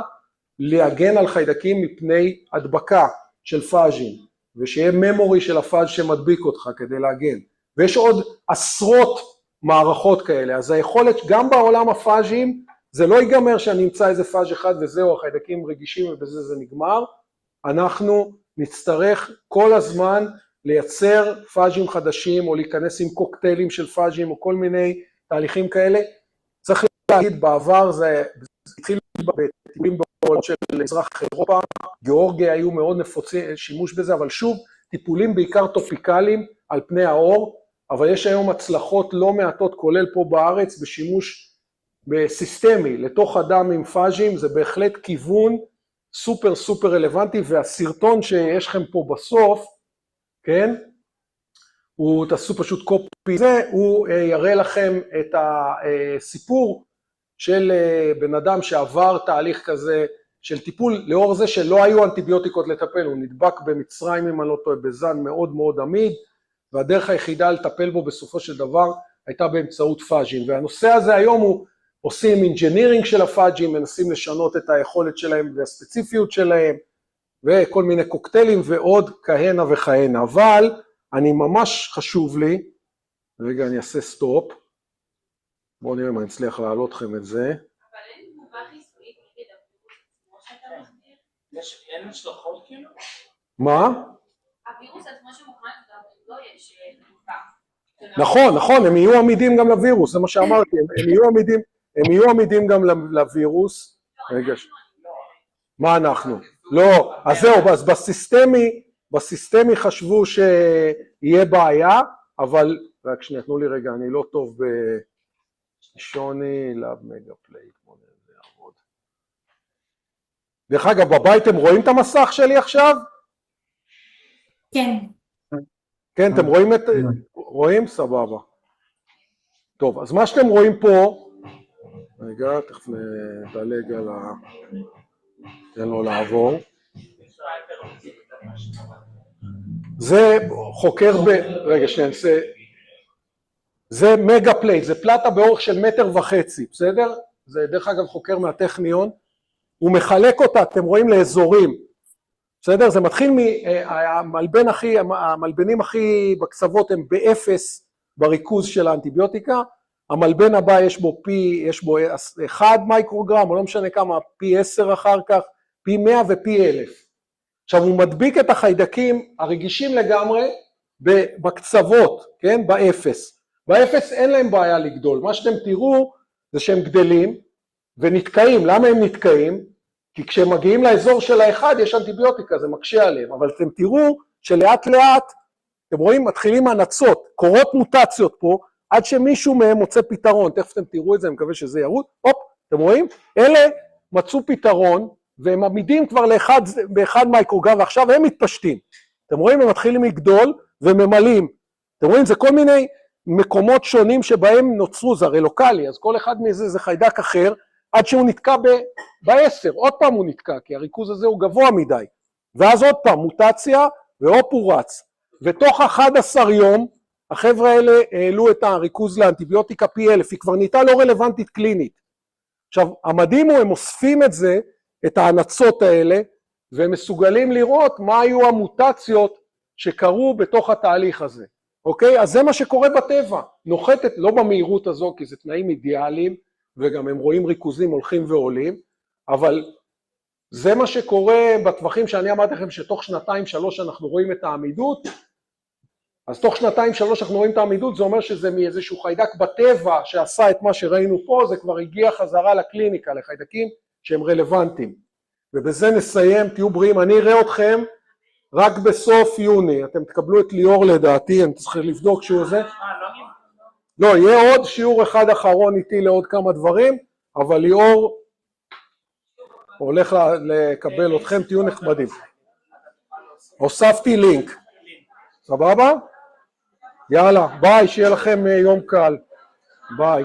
להגן על חיידקים מפני הדבקה של פאז'ים, ושיהיה ממורי של הפאז' שמדביק אותך כדי להגן. ויש עוד עשרות מערכות כאלה, אז היכולת גם בעולם הפאז'ים, זה לא ייגמר שאני אמצא איזה פאז' אחד וזהו, החיידקים רגישים ובזה זה נגמר, אנחנו נצטרך כל הזמן לייצר פאז'ים חדשים, או להיכנס עם קוקטיילים של פאז'ים, או כל מיני תהליכים כאלה. צריך להגיד, בעבר זה התחיל בטיפולים בעולם של אזרח אירופה, גיאורגיה היו מאוד נפוצים שימוש בזה, אבל שוב, טיפולים בעיקר טופיקליים על פני האור, אבל יש היום הצלחות לא מעטות, כולל פה בארץ, בשימוש בסיסטמי, לתוך אדם עם פאז'ים, זה בהחלט כיוון סופר סופר רלוונטי, והסרטון שיש לכם פה בסוף, כן? הוא תעשו פשוט קופי זה, הוא יראה לכם את הסיפור של בן אדם שעבר תהליך כזה של טיפול לאור זה שלא היו אנטיביוטיקות לטפל, הוא נדבק במצרים אם אני לא טועה בזן מאוד מאוד עמיד, והדרך היחידה לטפל בו בסופו של דבר הייתה באמצעות פאג'ים, והנושא הזה היום הוא עושים אינג'ינירינג של הפאג'ים, מנסים לשנות את היכולת שלהם והספציפיות שלהם, וכל מיני קוקטיילים ועוד כהנה וכהנה, אבל אני ממש חשוב לי, רגע אני אעשה סטופ, בואו נראה אם אני אצליח להעלות לכם את זה. אבל אין תגובה חיסונית נגד הווירוס כמו שאתה מסביר? אין השלכות כאילו? מה? הווירוס עצמו שמוכן גם לא יש תגובה. נכון, הם יהיו עמידים גם לווירוס, זה מה שאמרתי, הם יהיו עמידים גם לווירוס. רגע, מה אנחנו? לא, אז זהו, אז בסיסטמי חשבו שיהיה בעיה, אבל, רק שנייה, תנו לי רגע, אני לא טוב בשוני, לאב מגה פלייט, בואו נראה זה יעבוד. דרך אגב, בבית אתם רואים את המסך שלי עכשיו? כן. כן, אתם רואים את... רואים? סבבה. טוב, אז מה שאתם רואים פה, רגע, תכף נדלג על ה... תן לו לעבור. זה חוקר ב... רגע, שנייה, זה מגה פלייט, זה פלטה באורך של 1.5 מטר, בסדר? זה דרך אגב חוקר מהטכניון, הוא מחלק אותה, אתם רואים, לאזורים, בסדר? זה מתחיל המלבנים הכי בקצוות הם באפס בריכוז של האנטיביוטיקה, המלבן הבא יש בו 1 מייקרוגרם, או לא משנה כמה, פי 10 אחר כך, פי 100 ופי 1000. עכשיו הוא מדביק את החיידקים הרגישים לגמרי בקצוות, כן? באפס. באפס אין להם בעיה לגדול, מה שאתם תראו זה שהם גדלים ונתקעים, למה הם נתקעים? כי כשהם מגיעים לאזור של האחד יש אנטיביוטיקה, זה מקשה עליהם, אבל אתם תראו שלאט לאט, אתם רואים, מתחילים הנצות, קורות מוטציות פה, עד שמישהו מהם מוצא פתרון, תכף אתם תראו את זה, אני מקווה שזה ירוץ, הופ, אתם רואים? אלה מצאו פתרון, והם עמידים כבר באחד מייקרוגרם, ועכשיו הם מתפשטים. אתם רואים, הם מתחילים לגדול וממלאים. אתם רואים, זה כל מיני מקומות שונים שבהם נוצרו, זה הרי לוקלי, אז כל אחד מזה זה חיידק אחר, עד שהוא נתקע ב-10, עוד פעם הוא נתקע, כי הריכוז הזה הוא גבוה מדי. ואז עוד פעם, מוטציה, והופ הוא רץ. ותוך 11 יום, החבר'ה האלה העלו את הריכוז לאנטיביוטיקה פי 1000, היא כבר נהייתה לא רלוונטית קלינית. עכשיו, המדהים הוא, הם אוספים את זה, את ההנצות האלה, והם מסוגלים לראות מה היו המוטציות שקרו בתוך התהליך הזה. אוקיי? אז זה מה שקורה בטבע. נוחתת, לא במהירות הזו, כי זה תנאים אידיאליים, וגם הם רואים ריכוזים הולכים ועולים, אבל זה מה שקורה בטווחים שאני אמרתי לכם, שתוך 2-3 אנחנו רואים את העמידות, אז תוך 2-3 אנחנו רואים את העמידות, זה אומר שזה מאיזשהו חיידק בטבע שעשה את מה שראינו פה, זה כבר הגיע חזרה לקליניקה, לחיידקים שהם רלוונטיים. ובזה נסיים, תהיו בריאים, אני אראה אתכם רק בסוף יוני, אתם תקבלו את ליאור לדעתי, אני צריך לבדוק שהוא זה. לא, יהיה עוד שיעור אחד אחרון איתי לעוד כמה דברים, אבל ליאור הולך לקבל אתכם, תהיו נחמדים. הוספתי לינק. סבבה? יאללה, ביי, שיהיה לכם יום קל. ביי.